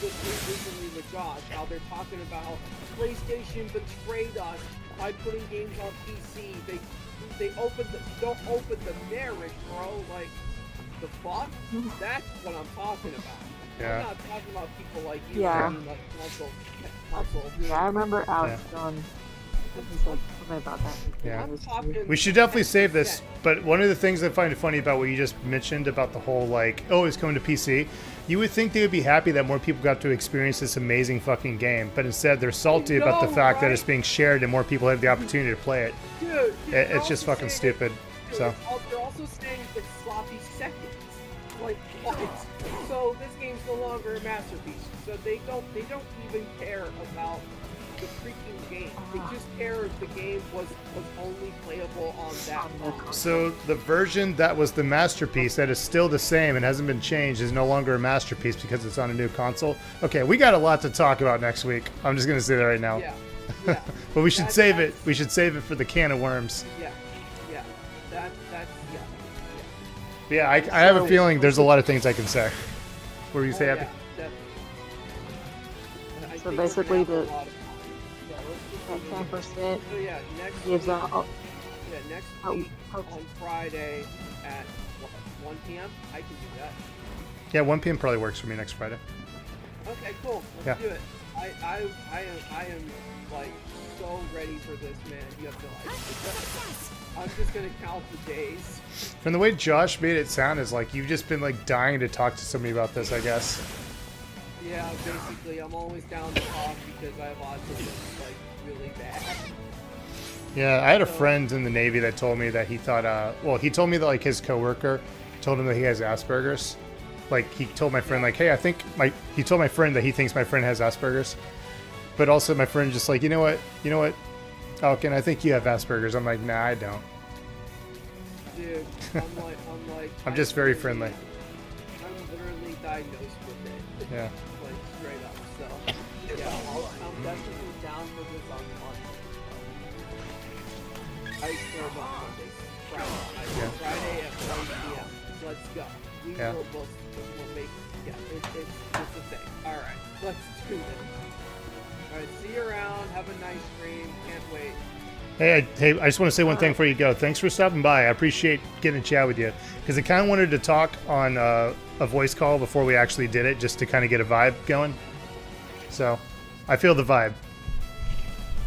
just recently with Josh, how they're talking about PlayStation betrayed us by putting games on PC. They don't open the marriage, bro. Like, the fuck? That's what I'm talking about. Yeah. I'm not talking about people like you. Yeah. Like console. Yeah, I remember Alex going something about that. Yeah. We should definitely save this, but one of the things I find funny about what you just mentioned about the whole, like, oh, it's coming to PC, you would think they would be happy that more people got to experience this amazing fucking game, but instead they're salty about the fact that it's being shared and more people have the opportunity to play it. Dude, It's just fucking stupid. Dude, So they're also saying it's sloppy seconds. Like, what? So this game's no longer a masterpiece. So they don't even care about the freaking game. They just care if the game was only playable on that console. So the version that was the masterpiece that is still the same and hasn't been changed is no longer a masterpiece because it's on a new console. Okay, we got a lot to talk about next week. I'm just gonna say that right now. Yeah. But we should save it. We should save it for the can of worms. Yeah. Yeah, I have a feeling there's a lot of things I can say. What were you say, Abby? So basically, the 10% gives out. Yeah, next week on Friday at 1 p.m. I can do that. Yeah, 1 p.m. probably works for me next Friday. Okay, cool. Let's do it. I am like so ready for this, man. You have to I'm just gonna count the days. From the way Josh made it sound, is like you've just been like dying to talk to somebody about this, I guess. Yeah, basically, I'm always down to talk because I have autism, like, really bad. Yeah, I had a friend in the Navy that told me that he thought, well, he told me that like his coworker told him that he has Asperger's. Like, he told my friend, like, hey, he told my friend that he thinks my friend has Asperger's. But also my friend just like, you know what, Alkin, I think you have Asperger's. I'm like, nah, I don't. Dude, I'm like... I'm just very friendly. I'm literally diagnosed with it. Yeah. Like, straight up, so... Yeah, I'm definitely down for this on Monday. I care about Monday. Friday at 1 p.m. Let's go. We'll make... Yeah, it's a thing. Alright, let's do this. Alright, see you around. Have a nice stream. Can't wait. Hey, I just want to say one thing before you go. Thanks for stopping by. I appreciate getting a chat with you. Because I kind of wanted to talk on a voice call before we actually did it, just to kind of get a vibe going. So, I feel the vibe.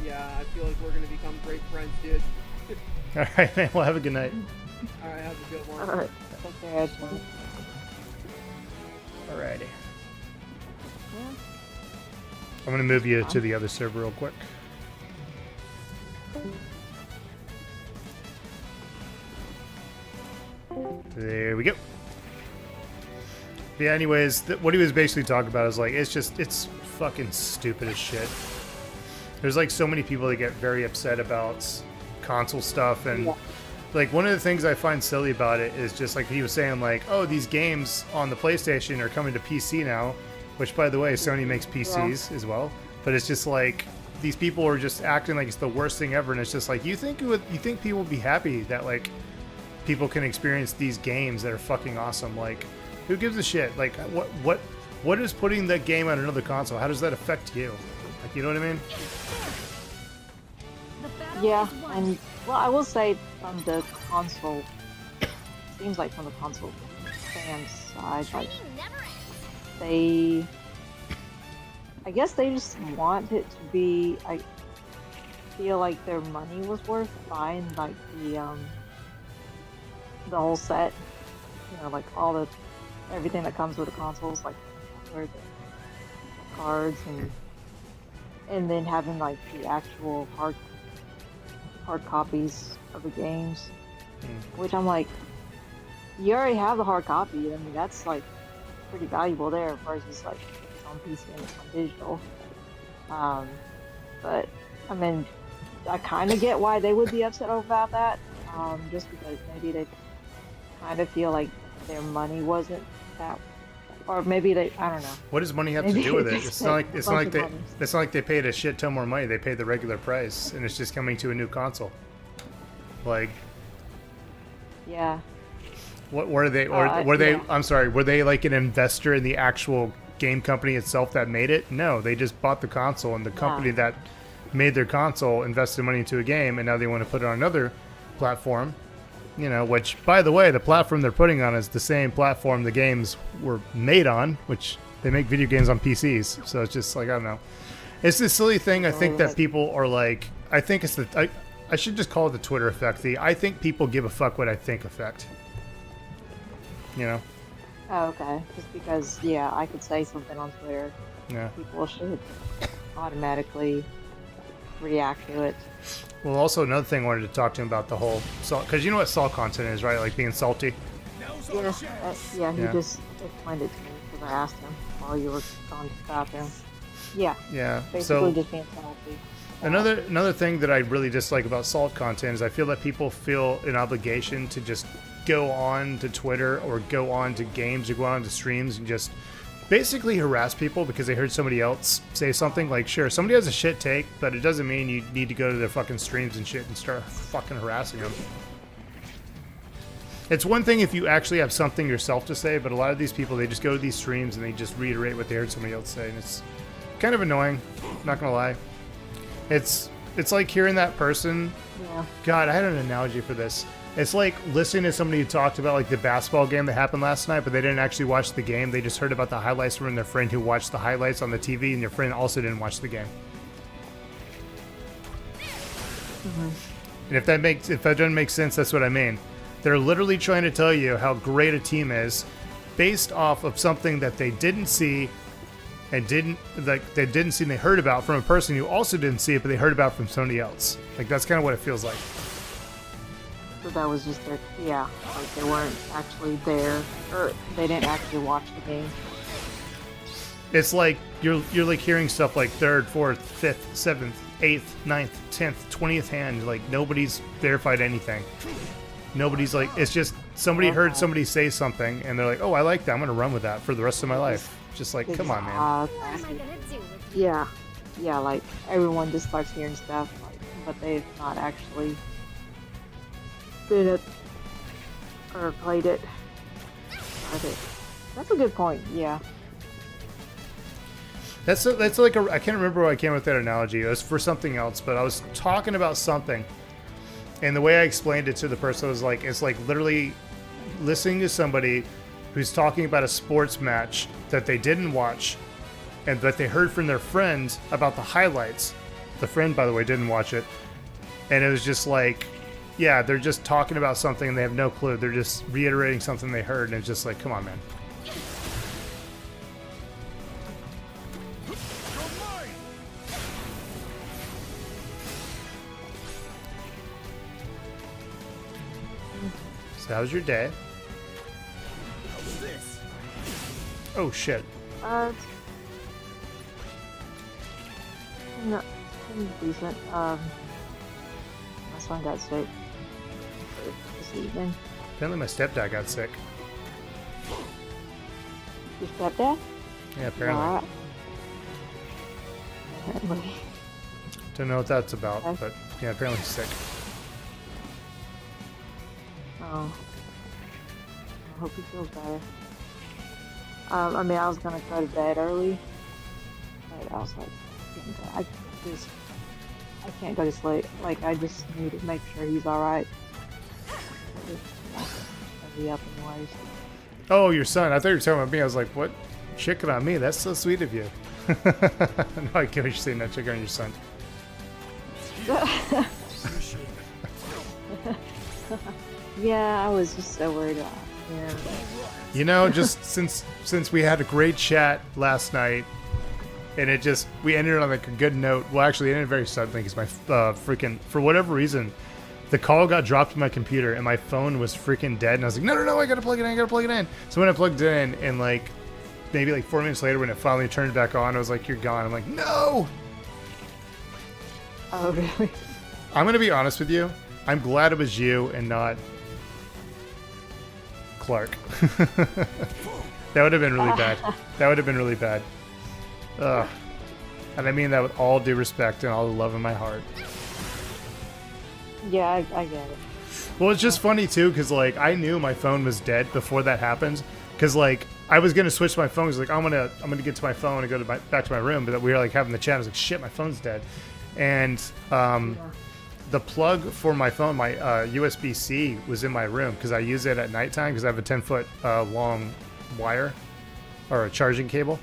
Yeah, I feel like we're going to become great friends, dude. Alright, man. Well, have a good night. Alright, have a good one. Alright. Okay, Alrighty. I'm going to move you to the other server real quick. There we go. Yeah, anyways, what he was basically talking about is like, it's fucking stupid as shit. There's like so many people that get very upset about console stuff, and like one of the things I find silly about it is just like he was saying like, oh, these games on the PlayStation are coming to PC now, which by the way, Sony makes PCs as well. But it's just like these people are just acting like it's the worst thing ever, and it's just like you think people would be happy that like people can experience these games that are fucking awesome. Like, who gives a shit? Like, what is putting that game on another console? How does that affect you? Like, you know what I mean? Yeah, and well, I will say from the console, seems like from the console fans side, like I guess they just want it to be. I feel like their money was worth buying like the whole set. You know, like everything that comes with the consoles, like the cards and then having like the actual hard copies of the games, which I'm like, you already have the hard copy. I mean, that's like pretty valuable there versus like if it's on PC and it's on digital. But I mean, I kind of get why they would be upset about that, just because maybe they kind of feel like their money wasn't that, or maybe they, I don't know. What does money have to do with it? It's not like they paid a shit ton more money. They paid the regular price, and it's just coming to a new console. Like, yeah. What were they? Or were they? Yeah. I'm sorry. Were they like an investor in the actual game company itself that made it? No, they just bought the console, and the company that made their console invested money into a game, and now they want to put it on another platform. You know, which, by the way, the platform they're putting on is the same platform the games were made on, which they make video games on PCs. So it's just like, I don't know. It's this silly thing. I think that people are like, I think it's I should just call it the Twitter effect. I think people give a fuck what I think effect. You know? Oh, okay. Just because, yeah, I could say something on Twitter. Yeah. People should automatically react to it. Well, also another thing I wanted to talk to him about the whole salt, because you know what salt content is, right? Like being salty. Yeah, he just explained it to me because I asked him while you were gone to the bathroom. Yeah. Yeah. Basically, So just being salty. another thing that I really dislike about salt content is I feel that people feel an obligation to just go on to Twitter or go on to games or go on to streams and just basically harass people because they heard somebody else say something. Like, sure, somebody has a shit take, but it doesn't mean you need to go to their fucking streams and shit and start fucking harassing them. It's one thing if you actually have something yourself to say, but a lot of these people, they just go to these streams and they just reiterate what they heard somebody else say, and it's kind of annoying, not gonna lie. It's like hearing that person. Yeah. God, I had an analogy for this. It's like listening to somebody who talked about like the basketball game that happened last night, but they didn't actually watch the game. They just heard about the highlights from their friend who watched the highlights on the TV, and your friend also didn't watch the game. And if that doesn't make sense, that's what I mean. They're literally trying to tell you how great a team is based off of something that they didn't see and they heard about from a person who also didn't see it, but they heard about from somebody else. Like, that's kind of what it feels like. So that was just their, yeah, like they weren't actually there, or they didn't actually watch the game. It's like you're like hearing stuff like third, fourth, fifth, seventh, eighth, ninth, 10th, 20th hand. Like, nobody's verified anything. Nobody's like, it's just somebody heard somebody say something and they're like, oh, I like that, I'm gonna run with that for the rest of my life. Just like, come on, man. Yeah, like everyone just starts hearing stuff, like, but they've not actually been it or played it. That's a good point. Yeah. That's like I can't remember why I came with that analogy. It was for something else, but I was talking about something, and the way I explained it to the person was like, it's like literally listening to somebody who's talking about a sports match that they didn't watch, and that they heard from their friend about the highlights. The friend, by the way, didn't watch it, and it was just like, yeah, they're just talking about something and they have no clue. They're just reiterating something they heard, and it's just like, come on, man. So how was your day? How's this? Oh, shit. No, decent. My son got sick this evening. Apparently my stepdad got sick. Your stepdad? Yeah, apparently. Apparently. Don't know what that's about, but yeah, apparently he's sick. Oh. I hope he feels better. I mean, I was gonna go to bed early, but I was like, I can't go to sleep. Like, I just need to make sure he's all right. I'll be up anyways. Oh, your son. I thought you were talking about me. I was like, what? Chicken on me? That's so sweet of you. No, I get what you're saying. Not chicken on your son. Yeah, I was just so worried about him. You know, just since we had a great chat last night, and we ended on like a good note. Well, actually, it ended very suddenly because my freaking, for whatever reason, the call got dropped to my computer and my phone was freaking dead. And I was like, no, I gotta plug it in. So when I plugged it in, and like maybe like 4 minutes later, when it finally turned back on, I was like, you're gone. I'm like, no. Oh, really? I'm gonna be honest with you. I'm glad it was you and not Clark. That would have been really bad. That would have been really bad. Ugh. And I mean that with all due respect and all the love in my heart. Yeah, I get it. Well, it's just funny too, because like I knew my phone was dead before that happened. Because like I was gonna switch my phone. I was like, I'm gonna get to my phone and go to back to my room. But we were like having the chat. I was like, shit, my phone's dead. And the plug for my phone, my USB-C, was in my room because I use it at nighttime because I have a 10-foot long wire or a charging cable.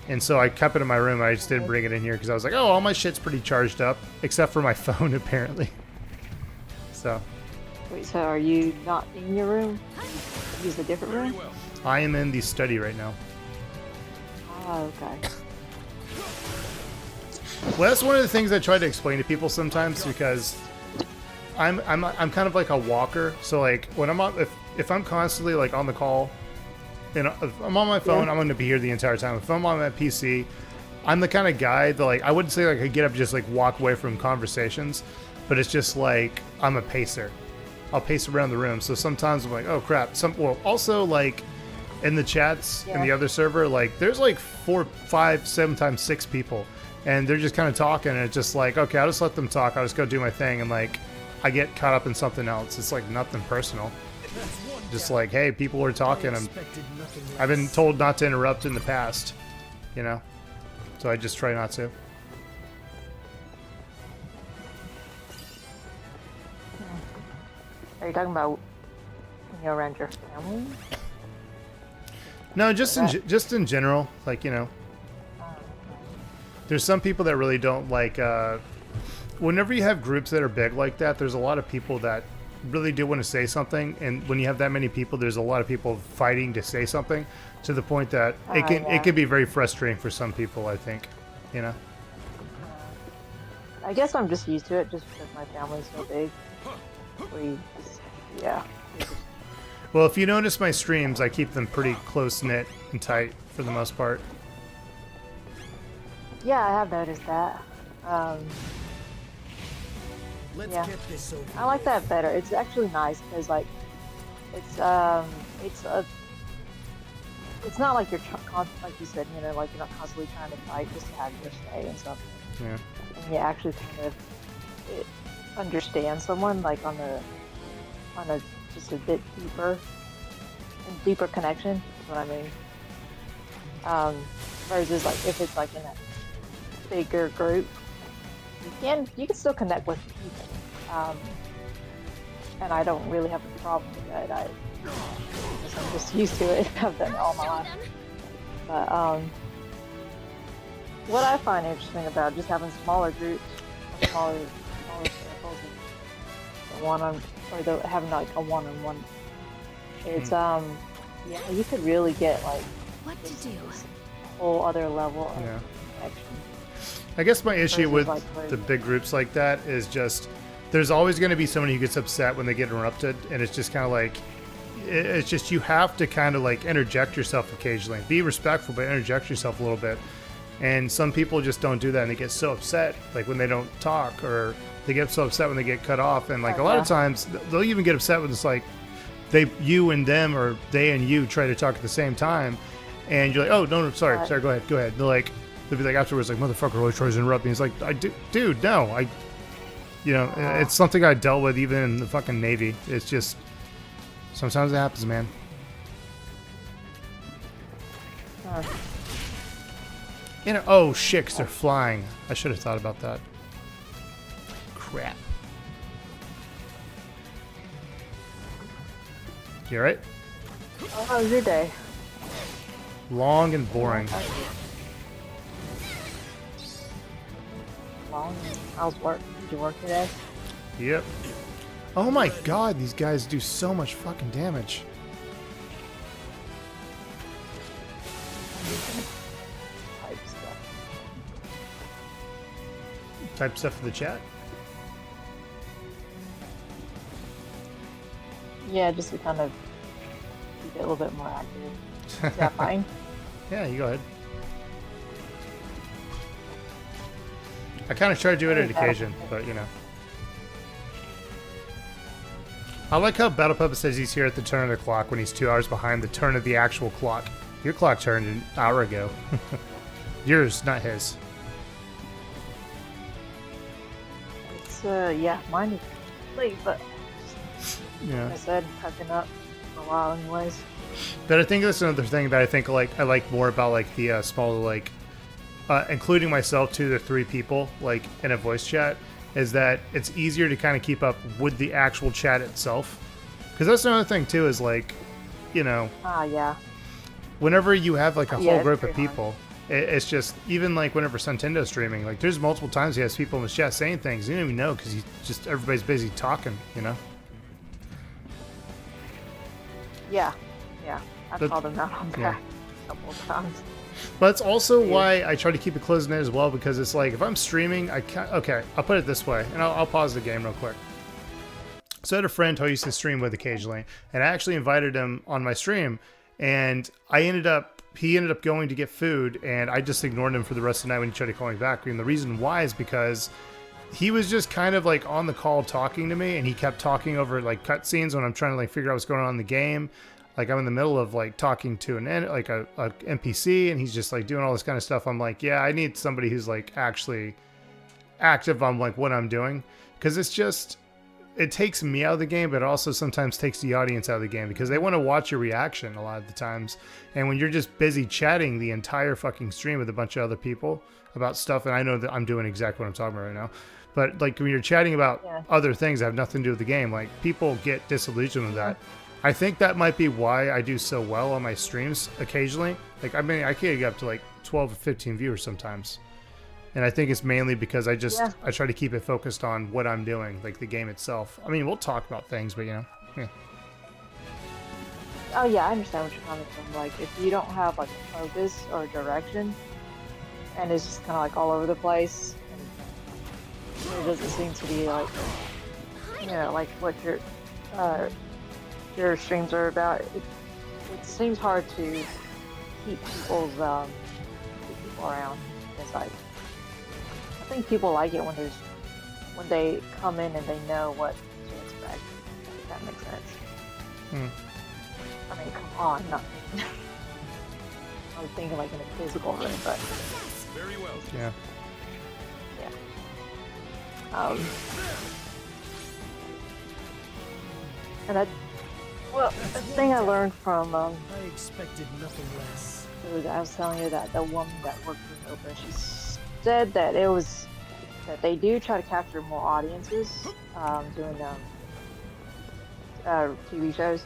And so I kept it in my room. I just didn't bring it in here because I was like, oh, all my shit's pretty charged up except for my phone, apparently. So. Wait, so are you not in your room? You use a different room? I am in the study right now. Oh, okay. Well, that's one of the things I try to explain to people sometimes because I'm kind of like a walker. So like when I'm on, if I'm constantly like on the call, and if I'm on my phone, I'm going to be here the entire time. If I'm on my PC, I'm the kind of guy that like I wouldn't say like I get up and just like walk away from conversations, but it's just like I'm a pacer. I'll pace around the room. So sometimes I'm like, oh crap. Well, also like in the chats in the other server, like there's like 4, 5, sometimes 6 people. And they're just kind of talking, and it's just like, okay, I'll just let them talk. I'll just go do my thing, and like, I get caught up in something else. It's like nothing personal. Just like, hey, people are talking. I've been told not to interrupt in the past, you know? So I just try not to. Are you talking about when you're around your family? No, just in general, like, you know. There's some people that really don't like, whenever you have groups that are big like that, there's a lot of people that really do want to say something. And when you have that many people, there's a lot of people fighting to say something to the point that it can be very frustrating for some people, I think, you know? I guess I'm just used to it just because my family's so big. Yeah. Well, if you notice my streams, I keep them pretty close-knit and tight for the most part. Yeah, I have noticed that. Yeah, I like that better. It's actually nice because, like, it's not like you're like you said, you know, like you're not constantly trying to fight just to have your say and stuff. Yeah. And you actually kind of understand someone, like on a just a bit deeper connection. Is what I mean. Versus like if it's like in a bigger group, you can still connect with people, and I don't really have a problem with that. I'm just used to it. I've done it all my life. But what I find interesting about just having smaller groups, smaller circles, having like a one-on-one, it's yeah, you could really get like what to do. Whole other level of connection. I guess my issue with the big groups like that is just there's always going to be somebody who gets upset when they get interrupted, and it's just kind of like it's just you have to kind of like interject yourself occasionally. Be respectful, but interject yourself a little bit. And some people just don't do that, and they get so upset like when they don't talk, or they get so upset when they get cut off. And like a lot of times they'll even get upset when it's like you and them, or they and you try to talk at the same time. And you're like, oh, no, sorry, go ahead. They'll be like, afterwards, like, motherfucker always tries to interrupt me. It's like, dude, no. It's something I dealt with even in the fucking Navy. It's just, sometimes it happens, man. Oh shit, 'cause they're flying. I should have thought about that. Crap. You alright? How was your day? Long and boring. Long. How's work? Did you work today? Yep. Oh my god, these guys do so much fucking damage. Type stuff in the chat? Yeah, just to kind of keep it a little bit more active. Is that fine? Yeah, you go ahead. I kind of try to do it on occasion, but you know. I like how Battle Puppet says he's here at the turn of the clock when he's 2 hours behind the turn of the actual clock. Your clock turned an hour ago. Yours, not his. It's, yeah, mine is late, but yeah. like I said, catching up for a while anyways. But I think that's another thing that I think I like more about like the small like including myself to the 3 people like in a voice chat is that it's easier to kind of keep up with the actual chat itself, because that's another thing too is like, you know, yeah, whenever you have like a whole group of people, it's just even like whenever Suntendo's streaming, like there's multiple times he has people in the chat saying things you don't even know because everybody's busy talking, you know. Yeah, I've called him out on that a couple of times. But that's also why I try to keep it closed in as well, because it's like if I'm streaming, I can't. Okay, I'll put it this way, and I'll pause the game real quick. So I had a friend who I used to stream with occasionally, and I actually invited him on my stream, and he ended up going to get food, and I just ignored him for the rest of the night when he tried to call me back. And the reason why is because he was just kind of like on the call talking to me, and he kept talking over like cutscenes when I'm trying to like figure out what's going on in the game. Like I'm in the middle of like talking to a NPC, and he's just like doing all this kind of stuff. I'm like, yeah, I need somebody who's like actually active on like what I'm doing, because it takes me out of the game, but it also sometimes takes the audience out of the game because they want to watch your reaction a lot of the times. And when you're just busy chatting the entire fucking stream with a bunch of other people about stuff, and I know that I'm doing exactly what I'm talking about right now, but like when you're chatting about other things that have nothing to do with the game, like people get disillusioned with that. I think that might be why I do so well on my streams occasionally. Like, I mean, I can get up to like 12 or 15 viewers sometimes. And I think it's mainly because I try to keep it focused on what I'm doing, like the game itself. I mean, we'll talk about things, but you know, yeah. Oh yeah, I understand what you're coming from. Like, if you don't have like a focus or a direction, and it's just kind of like all over the place, and it doesn't seem to be like, you know, like what your streams are about. It seems hard to keep people around. It's like, I think people like it when they come in and they know what to expect. If that makes sense. I mean, come on, not. I was thinking like in a physical room, but. Very well. Yeah. Yeah. And well, the thing I learned from I expected nothing less. I was telling you that the woman that worked with Oprah, she said that that they do try to capture more audiences doing TV shows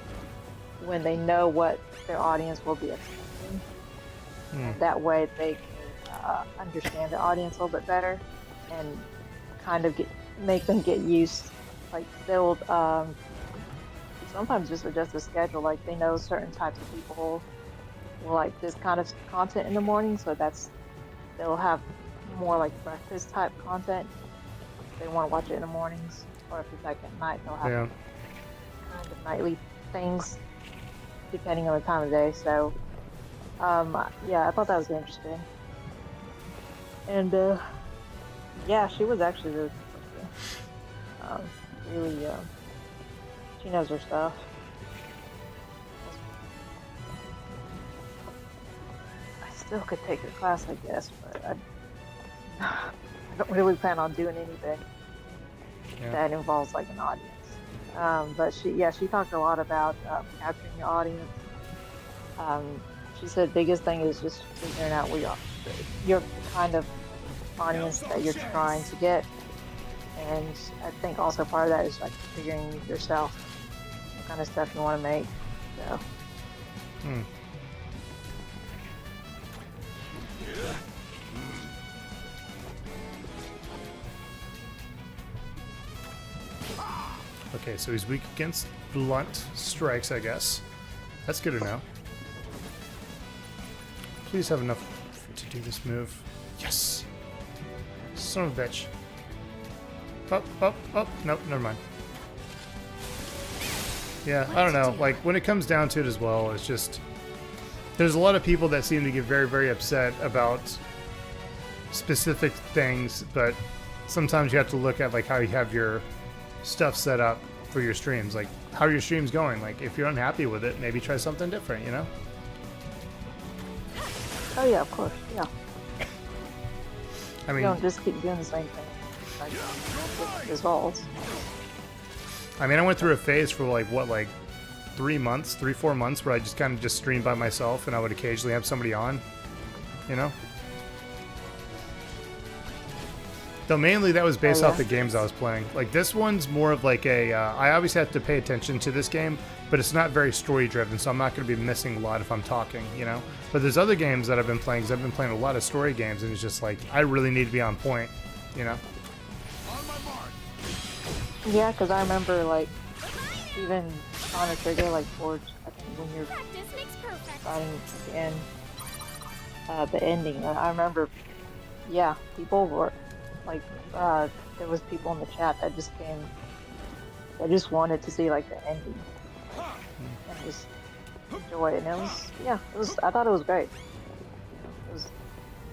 when they know what their audience will be expecting. That way they can understand the audience a little bit better and kind of make them get used. Like they'll sometimes just adjust the schedule. Like they know certain types of people will like this kind of content in the morning, so they'll have more like breakfast type content. They want to watch it in the mornings, or if it's like at night, they'll have kind of nightly things depending on the time of day. So yeah, I thought that was interesting. And yeah, she was actually really really she knows her stuff. I still could take her class, I guess, but I don't really plan on doing anything that involves like an audience. But she talked a lot about capturing the audience, she said biggest thing is just figuring out your kind of audience that you're trying to get, and I think also part of that is like figuring yourself what kind of stuff you want to make. So. Okay, so he's weak against blunt strikes, I guess. That's good to know. Please have enough to do this move. Yes! Son of a bitch. Up, up, up. Nope, never mind. Yeah, I don't know. Like, when it comes down to it as well, it's just... There's a lot of people that seem to get very, very upset about specific things, but sometimes you have to look at, like, how you have your stuff set up for your streams. Like, how are your streams going? Like, if you're unhappy with it, maybe try something different, you know? Oh yeah, of course, yeah. I mean, you don't just keep doing the same thing. Like, with results. I mean, I went through a phase for like, what, like 3 months, 3-4 months, where I just kind of just streamed by myself, and I would occasionally have somebody on, you know? Though mainly that was based off the games I was playing. Like, this one's more of like a, I obviously have to pay attention to this game, but it's not very story driven, so I'm not going to be missing a lot if I'm talking, you know? But there's other games that I've been playing, because I've been playing a lot of story games, and it's just like, I really need to be on point, you know? Yeah, because I remember, like, even on a trigger, like, towards, I think, when you're starting to end, the ending, I remember, yeah, people were, like, there was people in the chat that just came, that just wanted to see, like, the ending, and just enjoy it, and it was, yeah, it was, I thought it was great. It was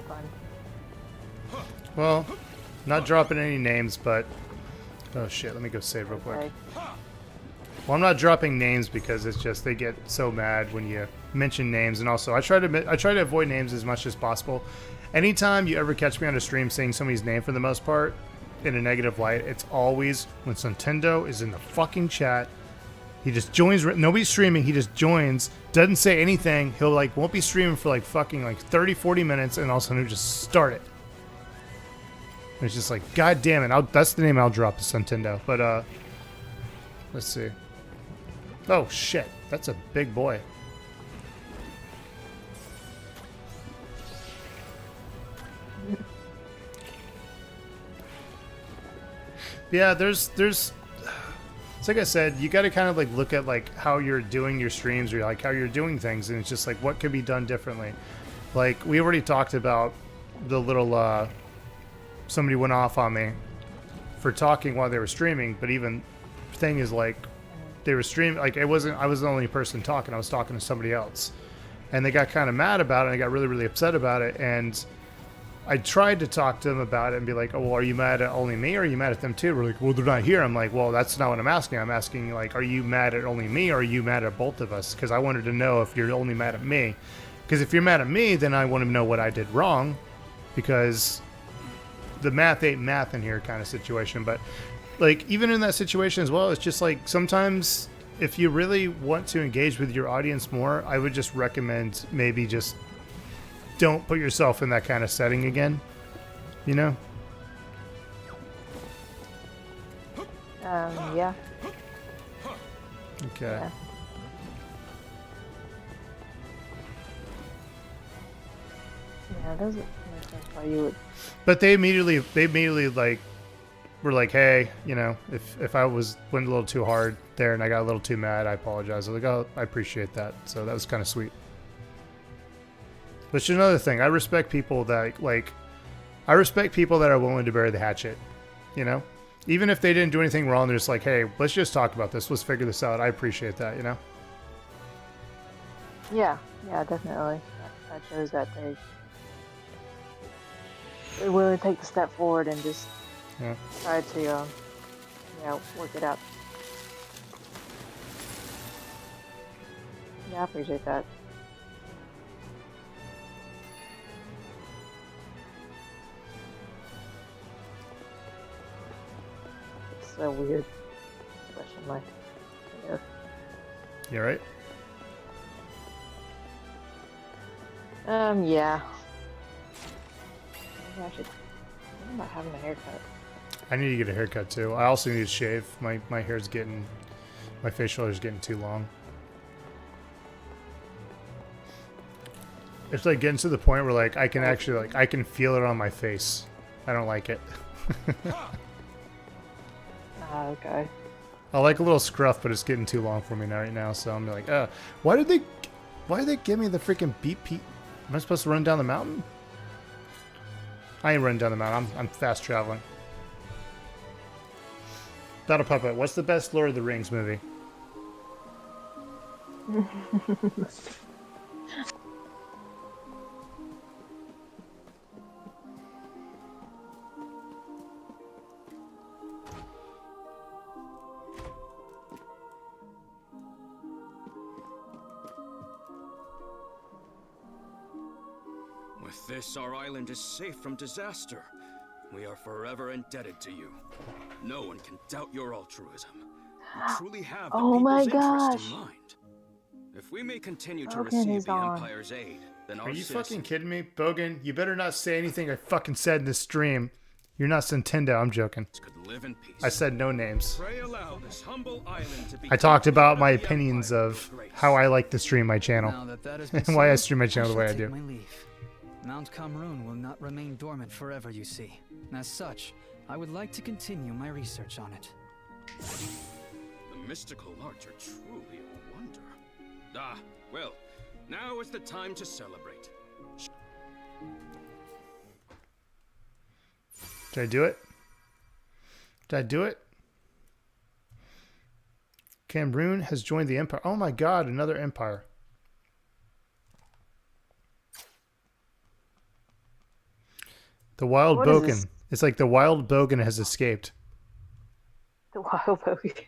fun. Well, not dropping any names, but... Oh shit, let me go save real quick. Well, I'm not dropping names because it's just they get so mad when you mention names, and also I try to avoid names as much as possible. Anytime you ever catch me on a stream saying somebody's name for the most part in a negative light, it's always when Nintendo is in the fucking chat. He just joins, nobody's streaming, he just joins, doesn't say anything, he'll like won't be streaming for like fucking like 30-40 minutes, and all of a sudden he'll just start it. It's just like, god damn it, that's the name I'll drop, is Nintendo. But, let's see. Oh, shit. That's a big boy. Yeah, there's... It's like I said, you got to kind of like look at like how you're doing your streams, or like how you're doing things, and it's just like, what could be done differently? Like, we already talked about the little, somebody went off on me for talking while they were streaming, but even thing is like they were streaming, like I was the only person talking, I was talking to somebody else, and they got kind of mad about it, and they got really, really upset about it, and I tried to talk to them about it and be like, oh, well, are you mad at only me, or are you mad at them too? We're like, well, they're not here. I'm like, well, that's not what I'm asking. I'm asking, like, are you mad at only me, or are you mad at both of us? Because I wanted to know if you're only mad at me, because if you're mad at me, then I want to know what I did wrong, because the math ain't math in here kind of situation. But like, even in that situation as well, it's just like, sometimes if you really want to engage with your audience more, I would just recommend maybe just don't put yourself in that kind of setting again, you know? Yeah. Okay. Yeah. Yeah, doesn't make sense why you would. But they immediately like were like, hey, you know, if I went a little too hard there and I got a little too mad, I apologize. I was like, oh, I appreciate that. So that was kind of sweet. Which is another thing. I respect people that are willing to bury the hatchet, you know? Even if they didn't do anything wrong, they're just like, hey, let's just talk about this. Let's figure this out. I appreciate that, you know? Yeah, definitely. That shows that they're willing to take the step forward and just try to, work it out. Yeah, I appreciate that. It's so weird. Question mark. Yeah. You alright? Yeah. Maybe I should think about having a haircut. I need to get a haircut too. I also need to shave. My hair's getting, my facial hair's getting too long. It's like getting to the point where like I can actually like I can feel it on my face. I don't like it. Okay. I like a little scruff, but it's getting too long for me now right now. So I'm like, why did they give me the freaking beat Pete? Am I supposed to run down the mountain? I ain't running down the mountain. I'm fast traveling. Battle Puppet, what's the best Lord of the Rings movie? With this, our island is safe from disaster. We are forever indebted to you. No one can doubt your altruism. You truly have the people's interest in mind. If we may continue to receive the Empire's aid, then our Are you citizens... fucking kidding me? Bogan, you better not say anything I fucking said in this stream. You're not Nintendo, I'm joking. Could live in peace. I said no names. Pray allow this humble island to be I talked about my opinions of how I like to stream my channel. And why I stream my channel the way I do. Mount Kamrun will not remain dormant forever, you see. As such, I would like to continue my research on it. The mystical arts are truly a wonder. Ah, well, now is the time to celebrate. Did I do it? Did I do it? Cameroon has joined the Empire. Oh my god, another empire. The wild Bogan. It's like the wild Bogan has escaped. The wild Bogan.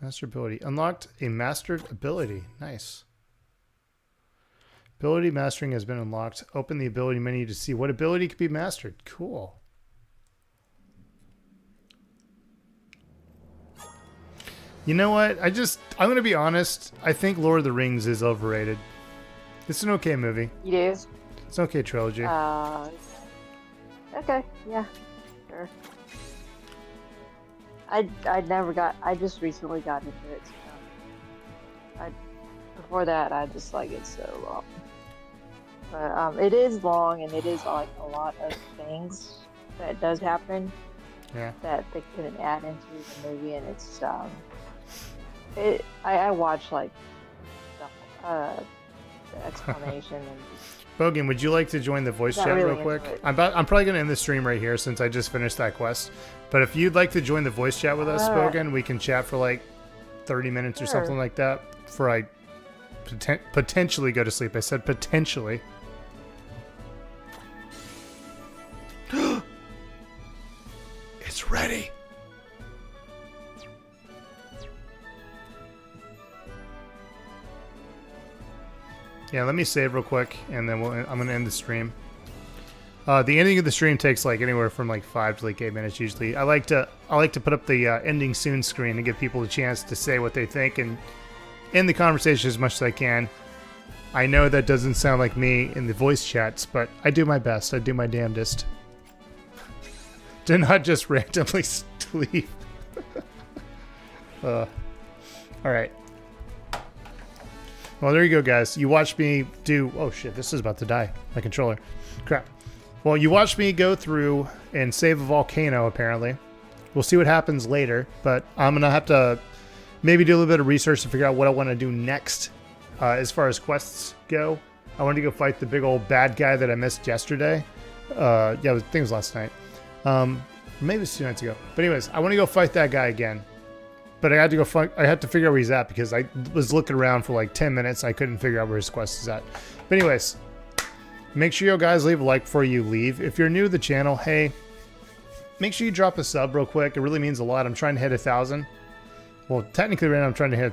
Master ability. Unlocked a mastered ability. Nice. Ability mastering has been unlocked. Open the ability menu to see what ability can be mastered. Cool. You know what? I'm going to be honest. I think Lord of the Rings is overrated. It's an okay movie. It is. It's an okay trilogy. Okay, yeah, sure. I just recently got into it. So before that, I just like it so long. But it is long, and it is like a lot of things that does happen. Yeah. That they couldn't add into the movie, and it's I watched like the explanation and. Bogan, would you like to join the voice chat real quick? I'm probably going to end the stream right here since I just finished that quest. But if you'd like to join the voice chat with us, Bogan, we can chat for like 30 minutes or something like that before I potentially go to sleep. I said potentially. It's ready. Yeah, let me save real quick, and then I'm going to end the stream. The ending of the stream takes like anywhere from like 5 to like 8 minutes usually. I like to put up the ending soon screen and give people a chance to say what they think and end the conversation as much as I can. I know that doesn't sound like me in the voice chats, but I do my best. I do my damnedest. Do not just randomly sleep. All right. Well, there you go, guys. You watched me do... Oh, shit. This is about to die. My controller. Crap. Well, you watched me go through and save a volcano, apparently. We'll see what happens later, but I'm going to have to maybe do a little bit of research to figure out what I want to do next as far as quests go. I wanted to go fight the big old bad guy that I missed yesterday. Yeah, I think it was last night. Maybe it was 2 nights ago. But anyways, I want to go fight that guy again. But I had to go I had to figure out where he's at because I was looking around for like 10 minutes. I couldn't figure out where his quest is at. But anyways, make sure you guys leave a like before you leave. If you're new to the channel, hey, make sure you drop a sub real quick. It really means a lot. I'm trying to hit 1,000. Well, technically right now I'm trying to hit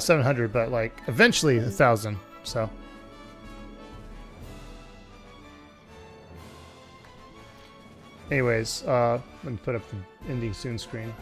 700, but like eventually 1,000. So. Anyways, let me put up the ending soon screen.